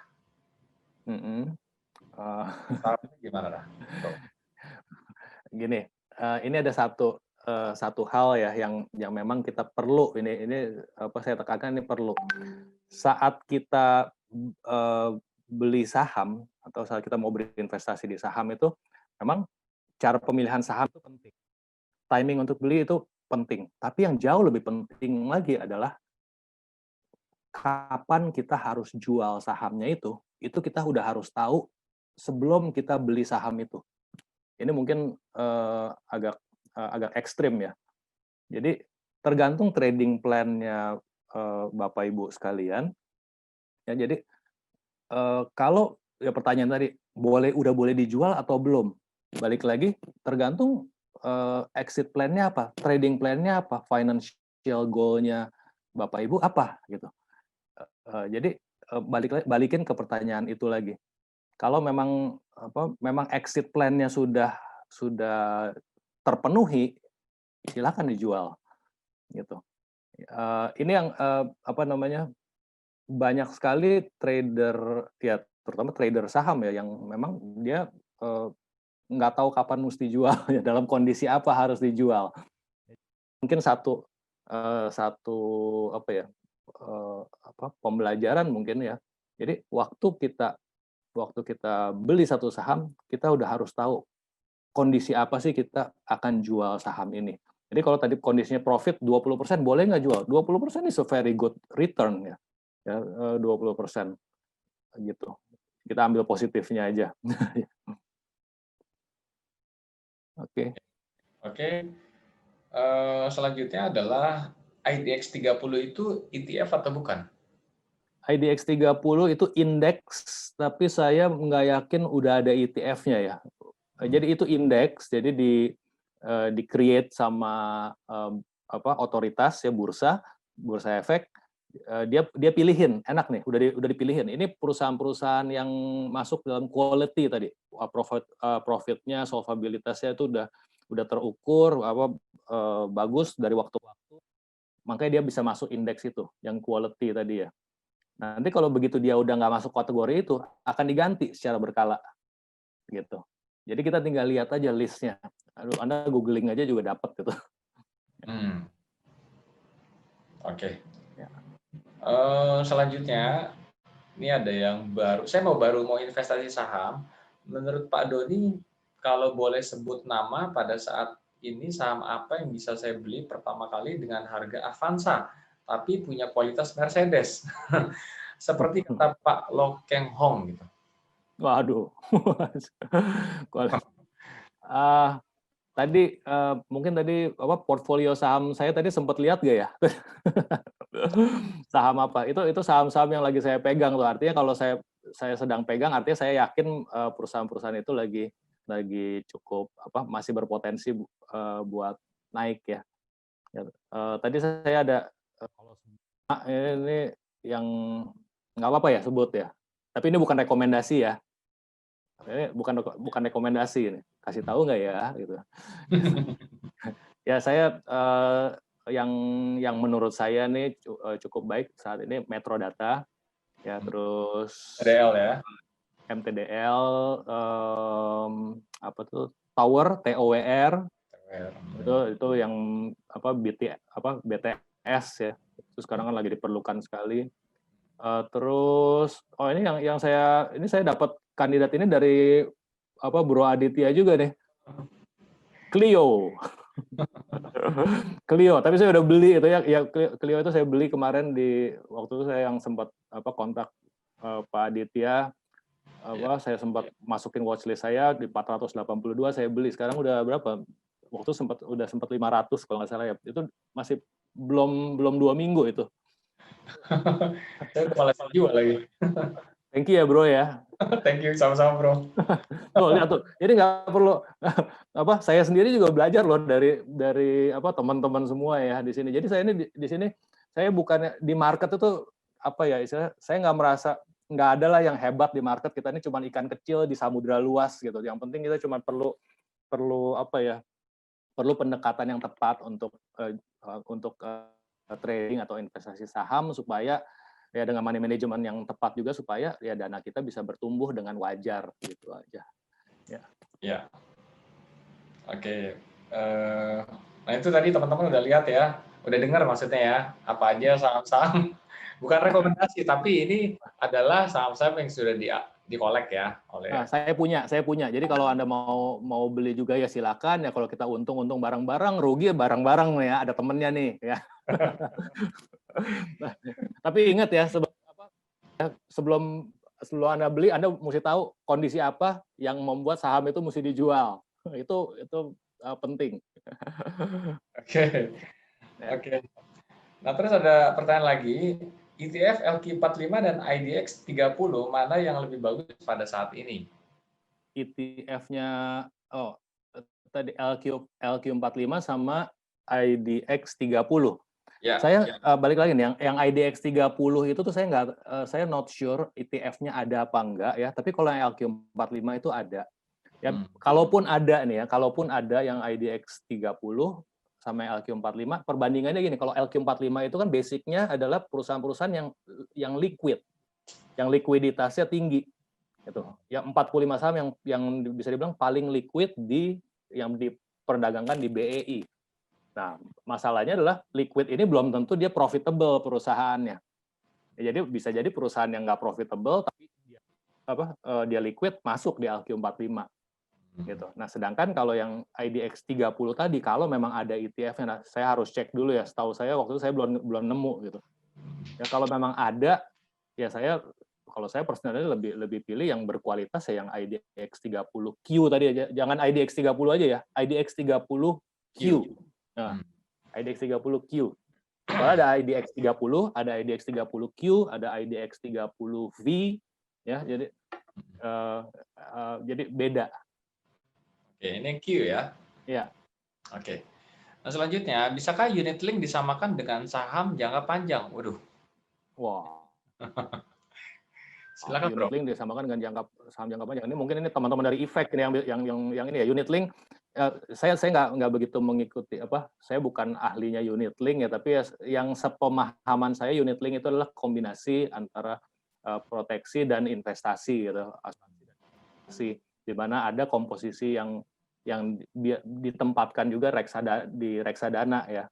Sarannya gimana dah? Gini, ini ada satu hal ya yang memang kita perlu, ini apa saya tekankan, ini perlu. Saat kita beli saham atau saat kita mau berinvestasi di saham itu, memang cara pemilihan saham itu penting. Timing untuk beli itu penting. Tapi yang jauh lebih penting lagi adalah kapan kita harus jual sahamnya itu kita udah harus tahu sebelum kita beli saham itu. Ini mungkin agak ekstrim ya. Jadi tergantung trading plan-nya Bapak Ibu sekalian. Ya, jadi kalau ya pertanyaan tadi udah boleh dijual atau belum? Balik lagi tergantung exit plan-nya apa, trading plan-nya apa, financial goal-nya Bapak Ibu apa gitu. Jadi balikin ke pertanyaan itu lagi. Kalau memang exit plan-nya sudah terpenuhi, silakan dijual gitu. Ini yang banyak sekali trader ya, terutama trader saham ya, yang memang dia nggak tahu kapan mesti jual ya, dalam kondisi apa harus dijual. Mungkin satu pembelajaran mungkin ya. Jadi waktu kita beli satu saham, kita udah harus tahu kondisi apa sih kita akan jual saham ini. Jadi kalau tadi kondisinya profit 20%, boleh nggak jual? 20% is a very good return ya. 20% gitu. Kita ambil positifnya aja. Oke. Oke. Selanjutnya adalah IDX 30 itu ETF atau bukan? IDX 30 itu indeks, tapi saya nggak yakin udah ada ETF-nya ya. Jadi itu indeks, jadi di create sama otoritas ya bursa efek, dia pilihin, enak nih, udah dipilihin. Ini perusahaan-perusahaan yang masuk dalam quality tadi, profitnya, solvabilitasnya itu udah terukur, bagus dari waktu ke waktu, makanya dia bisa masuk indeks itu, yang quality tadi ya. Nanti kalau begitu dia udah nggak masuk kategori itu, akan diganti secara berkala, gitu. Jadi kita tinggal lihat aja listnya. Aduh, Anda googling aja juga dapat gitu. Oke. Ya. Selanjutnya, ini ada yang baru. Saya baru mau investasi saham. Menurut Pak Doni, kalau boleh sebut nama pada saat ini saham apa yang bisa saya beli pertama kali dengan harga Avanza, tapi punya kualitas Mercedes, seperti kata Pak Lo Keng Hong gitu. Waduh. Tadi mungkin tadi portfolio saham saya tadi sempat lihat gak ya? Saham apa? Itu saham-saham yang lagi saya pegang tuh. Artinya kalau saya sedang pegang, artinya saya yakin perusahaan-perusahaan itu lagi cukup masih berpotensi buat naik ya. Tadi saya ada ini yang nggak apa-apa ya sebut ya. Tapi ini bukan rekomendasi ya. Ini bukan rekomendasi ini. Kasih tahu nggak ya gitu. Ya saya yang menurut saya nih cukup baik saat ini Metrodata ya, terus MTDL ya. MTDL, apa tuh Tower TOWR itu yang BTS ya, itu sekarang kan lagi diperlukan sekali. Terus ini yang saya dapat kandidat ini dari Bro Aditya juga nih, Clio. Clio, tapi saya udah beli itu ya Clio itu saya beli kemarin waktu itu saya yang sempat kontak Pak Aditya, saya sempat masukin watchlist saya di 482 saya beli, sekarang udah berapa? Waktu udah sempat 500 kalau nggak salah ya. Itu masih belum 2 minggu itu. Saya malah jual lagi. Thank you ya bro ya. Thank you, sama-sama bro. Tuh lihat tuh, jadi nggak perlu saya sendiri juga belajar loh dari teman-teman semua ya di sini. Jadi saya ini di sini saya bukannya di market itu istilah saya nggak merasa nggak ada lah yang hebat di market, kita ini cuma ikan kecil di samudra luas gitu. Yang penting kita cuma perlu pendekatan yang tepat untuk trading atau investasi saham supaya ya dengan money management yang tepat juga supaya ya dana kita bisa bertumbuh dengan wajar gitu aja. Ya. Oke. Nah itu tadi teman-teman udah lihat ya, udah dengar maksudnya ya, apa aja saham-saham. Bukan rekomendasi, tapi ini adalah saham-saham yang sudah dikolek ya oleh. Nah, saya punya. Jadi kalau Anda mau beli juga ya silakan ya. Kalau kita untung bareng-bareng, rugi bareng-bareng ya. Ada temennya nih ya. Nah, tapi ingat ya sebelum Anda beli, Anda mesti tahu kondisi apa yang membuat saham itu mesti dijual. Itu penting. Oke. Nah terus ada pertanyaan lagi, ETF LQ45 dan IDX 30 mana yang lebih bagus pada saat ini? ETF-nya tadi LQ45 sama IDX 30. Ya, saya balik lagi nih, yang IDX 30 itu tuh saya not sure ETF-nya ada apa enggak ya, tapi kalau yang LQ45 itu ada. Ya, kalaupun ada yang IDX 30 sama LQ45, perbandingannya gini, kalau LQ45 itu kan basicnya adalah perusahaan-perusahaan yang liquid, yang likuiditasnya tinggi. Gitu. Ya 45 saham yang bisa dibilang paling liquid yang diperdagangkan di BEI. Nah, masalahnya adalah liquid ini belum tentu dia profitable perusahaannya. Ya, jadi bisa jadi perusahaan yang nggak profitable tapi dia liquid masuk di LQ45. Gitu. Nah, sedangkan kalau yang IDX 30 tadi kalau memang ada ETF-nya, nah, saya harus cek dulu ya. Setahu saya waktu itu saya belum nemu gitu. Ya kalau memang ada ya kalau saya personalnya lebih pilih yang berkualitas ya yang IDX 30Q tadi aja. Jangan IDX 30 aja ya. IDX 30Q. Nah, IDX 30Q. Soalnya ada IDX 30, ada IDX 30Q, ada IDX 30V ya. Jadi beda. Oke, ini Q ya. Ya. Oke. Nah, selanjutnya, bisakah unit link disamakan dengan saham jangka panjang? Waduh, Wah, silakan unit Bro. link disamakan dengan saham jangka panjang. Ini mungkin ini teman-teman dari Efek ini yang ini ya unit link. Saya nggak begitu mengikuti apa. Saya bukan ahlinya unit link ya, tapi ya, yang sepemahaman saya unit link itu adalah kombinasi antara proteksi dan investasi gitu. Asuransi di mana ada komposisi yang ditempatkan juga di reksadana ya.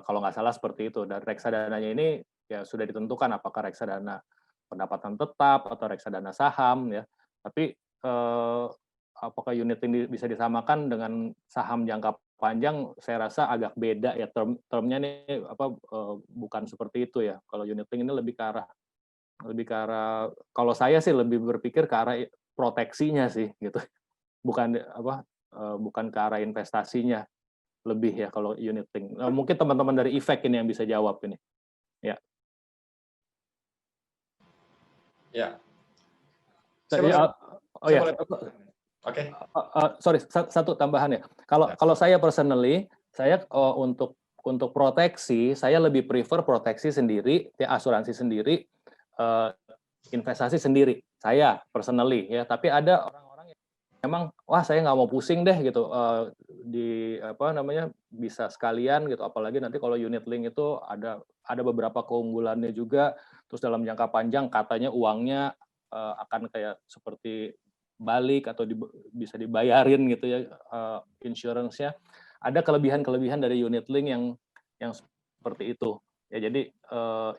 Kalau nggak salah seperti itu. Dan reksadananya ini ya sudah ditentukan apakah reksadana pendapatan tetap atau reksadana saham ya. Tapi apakah unit ini bisa disamakan dengan saham jangka panjang? Saya rasa agak beda ya termnya nih bukan seperti itu ya. Kalau unit link ini lebih ke arah kalau saya sih lebih berpikir ke arah proteksinya sih gitu. Bukan ke arah investasinya lebih ya kalau unit link. Mungkin teman-teman dari Efek ini yang bisa jawab ini. Ya. Ya, Oh ya. Oke. Sorry, satu tambahan ya. Kalau saya personally, saya untuk proteksi, saya lebih prefer proteksi sendiri, ya asuransi sendiri, investasi sendiri. Saya personally ya. Tapi ada orang-orang yang memang, wah saya nggak mau pusing deh gitu. Bisa sekalian gitu. Apalagi nanti kalau unit link itu ada beberapa keunggulannya juga. Terus dalam jangka panjang katanya uangnya akan kayak seperti balik atau bisa dibayarin gitu ya insurance-nya. Ada kelebihan-kelebihan dari unit link yang seperti itu. Ya jadi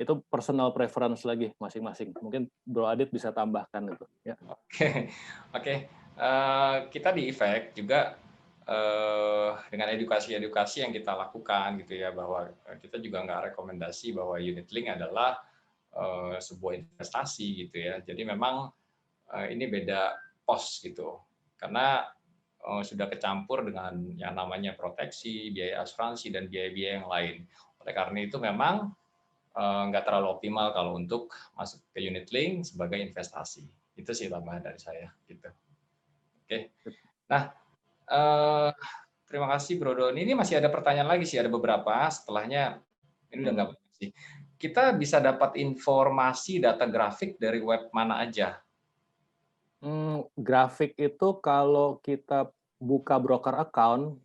itu personal preference lagi masing-masing. Mungkin Bro Adit bisa tambahkan itu. Ya. Oke. Kita di Efek juga dengan edukasi yang kita lakukan gitu ya, bahwa kita juga nggak rekomendasi bahwa unit link adalah sebuah investasi gitu ya. Jadi memang ini beda pos gitu, karena sudah kecampur dengan yang namanya proteksi, biaya asuransi dan biaya-biaya yang lain. Oleh karena itu memang nggak terlalu optimal kalau untuk masuk ke unit link sebagai investasi. Itu sih tambahan dari saya gitu. Oke. Nah, terima kasih Bro Doni. Ini masih ada pertanyaan lagi sih, ada beberapa. Setelahnya ini udah nggak banyak sih. Kita bisa dapat informasi data grafik dari web mana aja? Grafik itu kalau kita buka broker account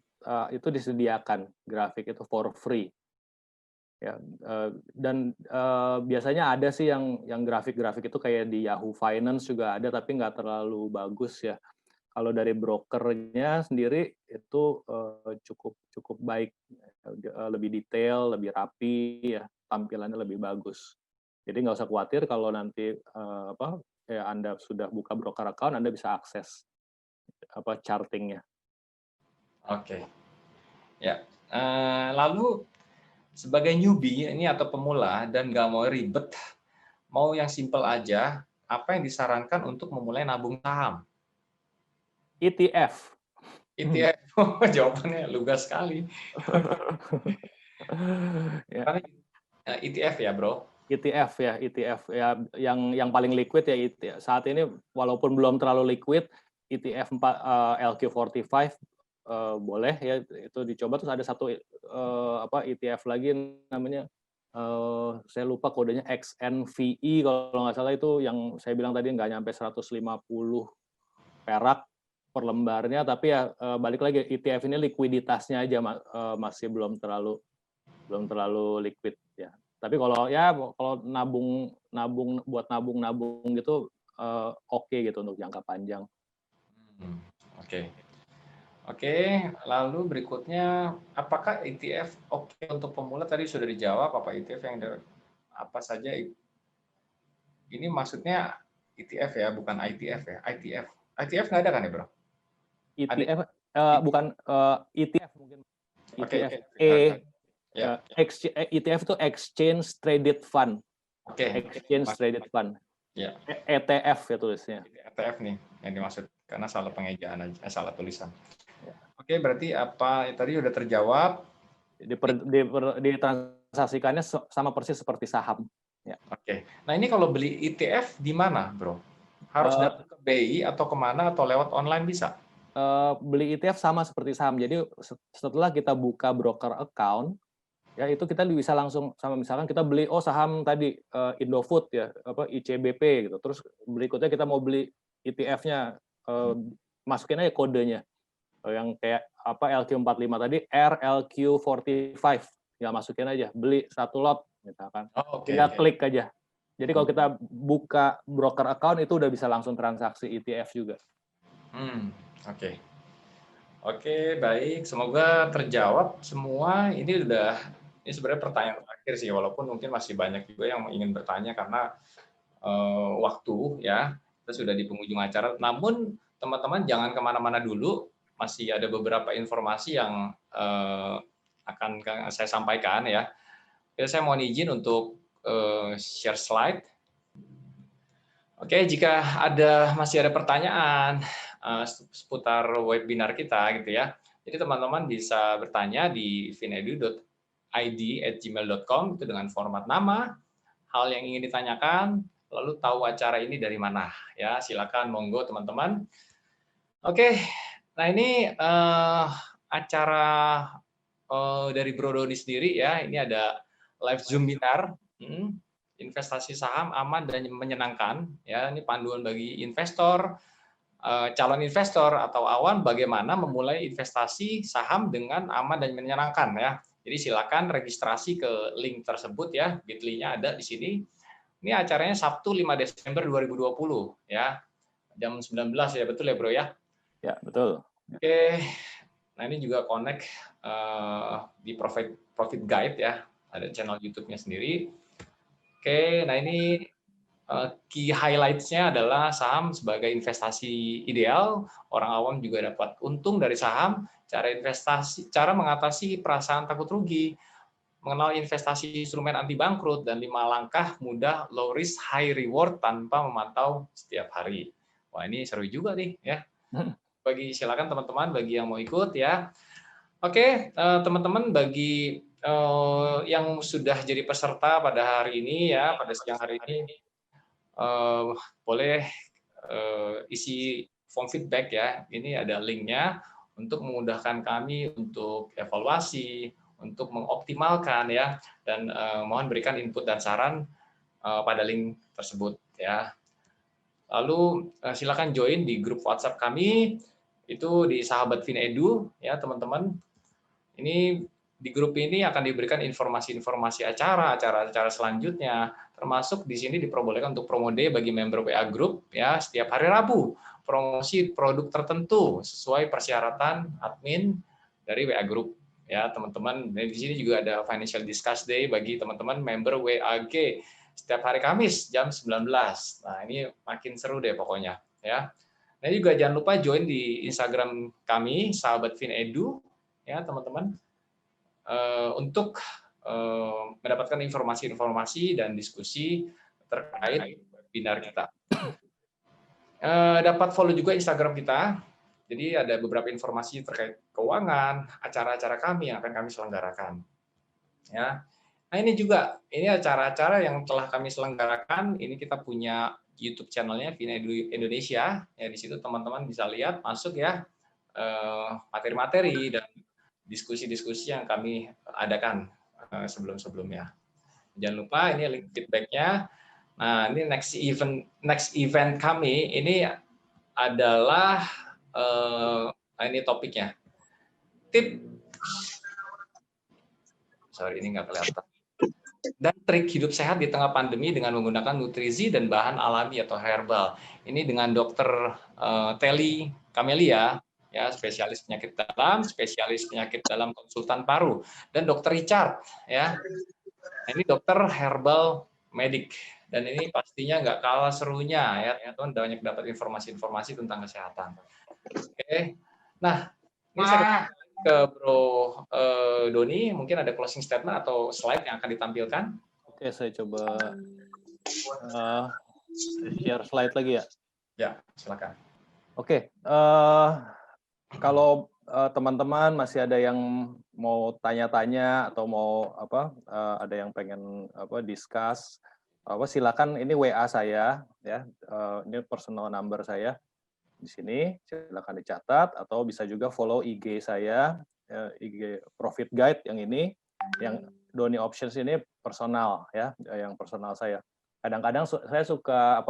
itu disediakan grafik itu for free. Ya, dan biasanya ada sih yang grafik-grafik itu kayak di Yahoo Finance juga ada, tapi nggak terlalu bagus ya. Kalau dari brokernya sendiri itu cukup baik, lebih detail, lebih rapi ya, tampilannya lebih bagus. Jadi nggak usah khawatir kalau nanti Anda sudah buka broker account, Anda bisa akses chartingnya. Oke. Ya. Lalu sebagai newbie ini atau pemula dan nggak mau ribet, mau yang simple aja, apa yang disarankan untuk memulai nabung saham? ETF. ETF. Jawabannya lugas sekali. Ya. ETF ya, Bro? ETF ya yang paling liquid ya ETF. Saat ini walaupun belum terlalu liquid, ETF LQ45 boleh ya itu dicoba. Terus ada satu ETF lagi namanya saya lupa kodenya XNVI kalau nggak salah, itu yang saya bilang tadi nggak nyampe 150 perak per lembarnya, tapi ya balik lagi ETF ini likuiditasnya aja masih belum terlalu liquid ya. Tapi kalau buat nabung gitu oke gitu untuk jangka panjang. Oke, lalu berikutnya, apakah ETF oke untuk pemula? Tadi sudah dijawab, apa ETF apa saja? Ini maksudnya ETF ya, bukan ITF ya. ITF nggak ada kan ya, Bro? ETF bukan ETF mungkin. ETF ETF itu Exchange Traded Fund. Exchange Traded Fund. Ya. ETF ya tulisnya. ETF nih yang dimaksud, karena salah pengejaan aja, salah tulisan. Oke, berarti apa tadi udah terjawab? Ditransaksikannya sama persis seperti saham. Ya. Oke. Nah ini kalau beli ETF di mana, Bro? Harus datang ke BI atau kemana atau lewat online bisa? beli ETF sama seperti saham. Jadi setelah kita buka broker account, ya itu kita bisa langsung sama misalkan kita beli saham tadi Indofood ya, ICBP gitu. Terus berikutnya kita mau beli ETF-nya, masukin aja kodenya. Yang kayak LQ45 tadi RLQ45. Ya masukin aja, beli 1 lot misalkan. Tinggal klik aja. Jadi kalau kita buka broker account itu udah bisa langsung transaksi ETF juga. Oke, baik. Semoga terjawab semua. Ini sebenarnya pertanyaan terakhir sih, walaupun mungkin masih banyak juga yang ingin bertanya karena waktu ya, kita sudah di penghujung acara. Namun teman-teman jangan kemana-mana dulu, masih ada beberapa informasi yang akan saya sampaikan ya. Saya mohon izin untuk share slide. Oke, jika masih ada pertanyaan seputar webinar kita gitu ya. Jadi teman-teman bisa bertanya di finedu.id@gmail.com itu dengan format nama, hal yang ingin ditanyakan, lalu tahu acara ini dari mana ya. Silakan monggo teman-teman. Oke. Nah, ini acara dari Bro Doni sendiri ya. Ini ada live Zoom webinar. Investasi saham aman dan menyenangkan ya. Ini panduan bagi investor, calon investor atau awam bagaimana memulai investasi saham dengan aman dan menyenangkan ya. Jadi silakan registrasi ke link tersebut ya, bit.ly-nya ada di sini. Ini acaranya Sabtu 5 Desember 2020 ya. Jam 19 ya, betul ya Bro ya? Ya, betul. Oke. Nah, ini juga connect di Profit Guide ya. Ada channel YouTube-nya sendiri. Oke, nah ini key highlights-nya adalah saham sebagai investasi ideal, orang awam juga dapat untung dari saham, cara mengatasi perasaan takut rugi, mengenal investasi instrumen anti bangkrut, dan 5 langkah mudah low risk high reward tanpa memantau setiap hari. Wah, ini seru juga nih ya. Silakan teman-teman bagi yang mau ikut ya. Oke, teman-teman bagi yang sudah jadi peserta pada hari ini ya, pada siang hari ini, boleh isi form feedback ya. Ini ada linknya untuk memudahkan kami untuk evaluasi, untuk mengoptimalkan ya, dan mohon berikan input dan saran pada link tersebut ya. Lalu silakan join di grup WhatsApp kami itu di Sahabat Finedu ya teman-teman. Ini di grup ini akan diberikan informasi-informasi acara selanjutnya, termasuk di sini diperbolehkan untuk promo day bagi member WA Group ya setiap hari Rabu, promosi produk tertentu sesuai persyaratan admin dari WA Group ya teman-teman. Dan di sini juga ada financial discuss day bagi teman-teman member WAG setiap hari Kamis jam 19. Nah, ini makin seru deh pokoknya ya. Nah, juga jangan lupa join di Instagram kami Sahabat Finedu ya teman-teman, untuk mendapatkan informasi-informasi dan diskusi terkait webinar kita. Dapat follow juga Instagram kita, jadi ada beberapa informasi terkait keuangan, acara-acara kami yang akan kami selenggarakan. Ya. Nah, ini acara-acara yang telah kami selenggarakan, ini kita punya YouTube channel-nya Finedu Indonesia, ya di situ teman-teman bisa lihat masuk ya materi-materi dan diskusi-diskusi yang kami adakan sebelum-sebelumnya. Jangan lupa ini link feedback-nya. Nah, ini next event kami ini adalah ini topiknya. Ini nggak kelihatan. Dan trik hidup sehat di tengah pandemi dengan menggunakan nutrisi dan bahan alami atau herbal. Ini dengan Dr. Telly Kamelia, ya spesialis penyakit dalam konsultan paru, dan Dr. Richard ya ini dokter herbal medik, dan ini pastinya nggak kalah serunya ya teman-teman, banyak dapat informasi-informasi tentang kesehatan. Oke, nah ini saya ke Bro Doni, mungkin ada closing statement atau slide yang akan ditampilkan. Oke, saya coba share slide lagi ya. Ya, silakan. Oke, kalau teman-teman masih ada yang mau tanya-tanya atau mau ada yang pengen discuss, silakan, ini WA saya ya, ini personal number saya di sini, silakan dicatat, atau bisa juga follow IG saya, IG Profit Guide yang ini, yang Doni Options ini personal ya, yang personal saya. Kadang-kadang saya suka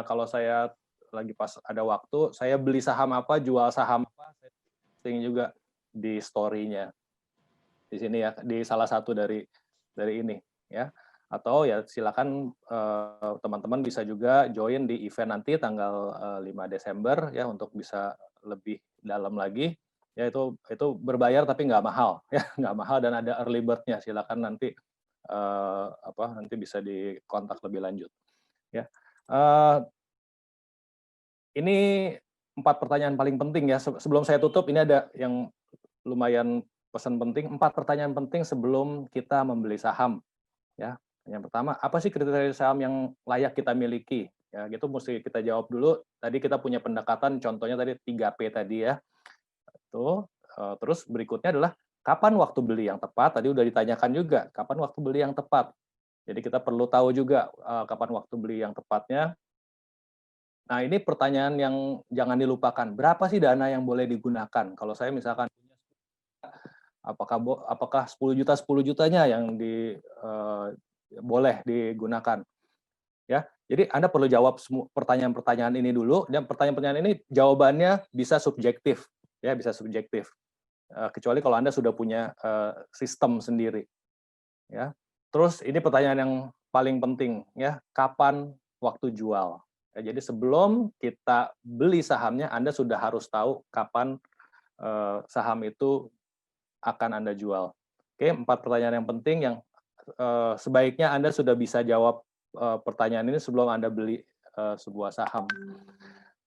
kalau saya lagi pas ada waktu, saya beli saham apa, jual saham apa, saya posting juga di story-nya. Di sini ya, di salah satu dari ini ya. Atau ya silakan teman-teman bisa juga join di event nanti tanggal 5 Desember ya, untuk bisa lebih dalam lagi. Ya itu berbayar tapi nggak mahal ya, nggak mahal, dan ada early bird-nya. Silakan nanti nanti bisa dikontak lebih lanjut ya. Ini 4 pertanyaan paling penting ya. Sebelum saya tutup, ini ada yang lumayan pesan penting, 4 pertanyaan penting sebelum kita membeli saham ya. Yang pertama, apa sih kriteria saham yang layak kita miliki? Ya, gitu mesti kita jawab dulu. Tadi kita punya pendekatan, contohnya tadi 3P tadi ya. Tuh, terus berikutnya adalah kapan waktu beli yang tepat? Tadi udah ditanyakan juga, kapan waktu beli yang tepat. Jadi kita perlu tahu juga kapan waktu beli yang tepatnya. Nah, ini pertanyaan yang jangan dilupakan. Berapa sih dana yang boleh digunakan? Kalau saya misalkan apakah 10 jutanya yang boleh digunakan? Ya. Jadi Anda perlu jawab pertanyaan-pertanyaan ini dulu, dan pertanyaan-pertanyaan ini jawabannya bisa subjektif, ya, bisa subjektif. Kecuali kalau Anda sudah punya sistem sendiri. Ya. Terus ini pertanyaan yang paling penting, ya, kapan waktu jual? Ya, jadi sebelum kita beli sahamnya, Anda sudah harus tahu kapan saham itu akan Anda jual. Oke, 4 pertanyaan yang penting yang sebaiknya Anda sudah bisa jawab pertanyaan ini sebelum Anda beli sebuah saham.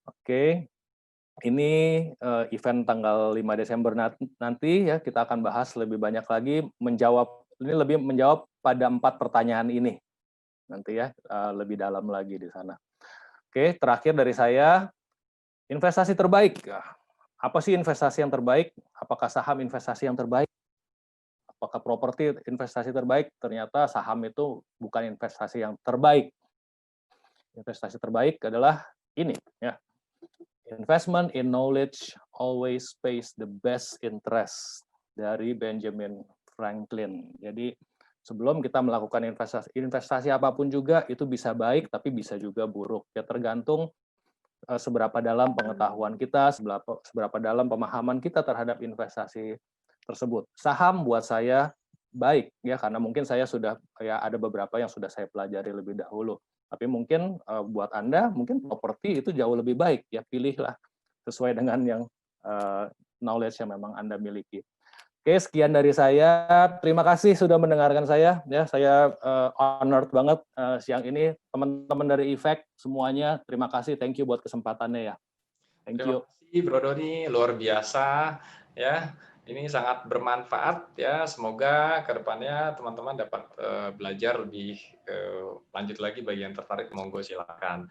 Oke, ini event tanggal 5 Desember nanti ya, kita akan bahas lebih banyak lagi, lebih menjawab pada 4 pertanyaan ini nanti ya, lebih dalam lagi di sana. Oke, terakhir dari saya, investasi terbaik. Apa sih investasi yang terbaik? Apakah saham investasi yang terbaik? Apakah properti investasi terbaik? Ternyata saham itu bukan investasi yang terbaik. Investasi terbaik adalah ini ya. Investment in knowledge always pays the best interest, dari Benjamin Franklin. Jadi sebelum kita melakukan investasi apapun juga, itu bisa baik tapi bisa juga buruk. Ya tergantung seberapa dalam pengetahuan kita, seberapa dalam pemahaman kita terhadap investasi tersebut. Saham buat saya baik ya, karena mungkin saya sudah ada beberapa yang sudah saya pelajari lebih dahulu. Tapi mungkin buat Anda mungkin properti itu jauh lebih baik ya, pilihlah sesuai dengan yang knowledge yang memang Anda miliki. Oke, sekian dari saya. Terima kasih sudah mendengarkan saya. Ya, saya honored banget siang ini. Teman-teman dari Efek semuanya, terima kasih. Thank you buat kesempatannya ya. Thank you. Terima kasih Bro Doni, luar biasa ya. Ini sangat bermanfaat ya. Semoga kedepannya teman-teman dapat belajar lebih lanjut lagi. Bagi yang tertarik, monggo silakan.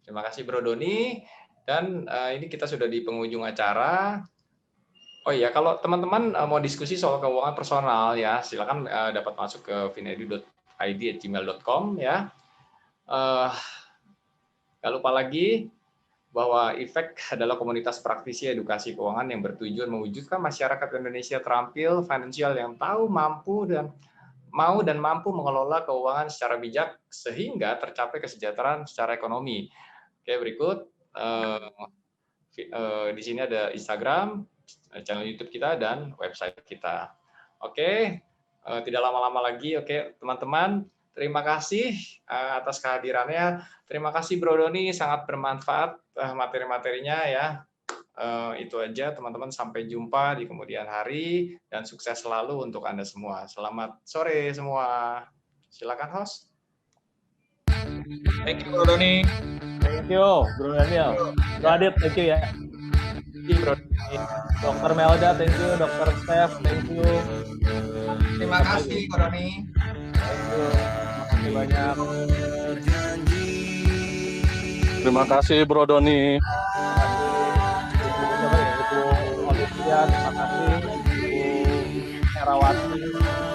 Terima kasih Bro Doni. Dan ini kita sudah di penghujung acara. Oh iya, kalau teman-teman mau diskusi soal keuangan personal ya, silakan dapat masuk ke vinedu.id@gmail.com ya. Gak lupa lagi bahwa Efek adalah komunitas praktisi edukasi keuangan yang bertujuan mewujudkan masyarakat Indonesia terampil, finansial yang tahu, mampu dan mampu mengelola keuangan secara bijak sehingga tercapai kesejahteraan secara ekonomi. Oke, berikut di sini ada Instagram, channel YouTube kita, dan website kita. Oke, tidak lama-lama lagi. Oke, teman-teman, terima kasih atas kehadirannya. Terima kasih Bro Doni, sangat bermanfaat materi-materinya ya. Itu aja teman-teman, sampai jumpa di kemudian hari dan sukses selalu untuk Anda semua. Selamat sore semua. Silakan host. Thank you Bro Doni. Thank you Bro Daniel. Bro Adit, thank you ya. Thank you Bro Doni. Dr. Melda, thank you. Dr. Steph, thank you. Terima kasih Bro Doni. Thank you. Terima kasih banyak. Terima kasih Bro Doni. Ibu Olivia, terima kasih. Ibu Herawati.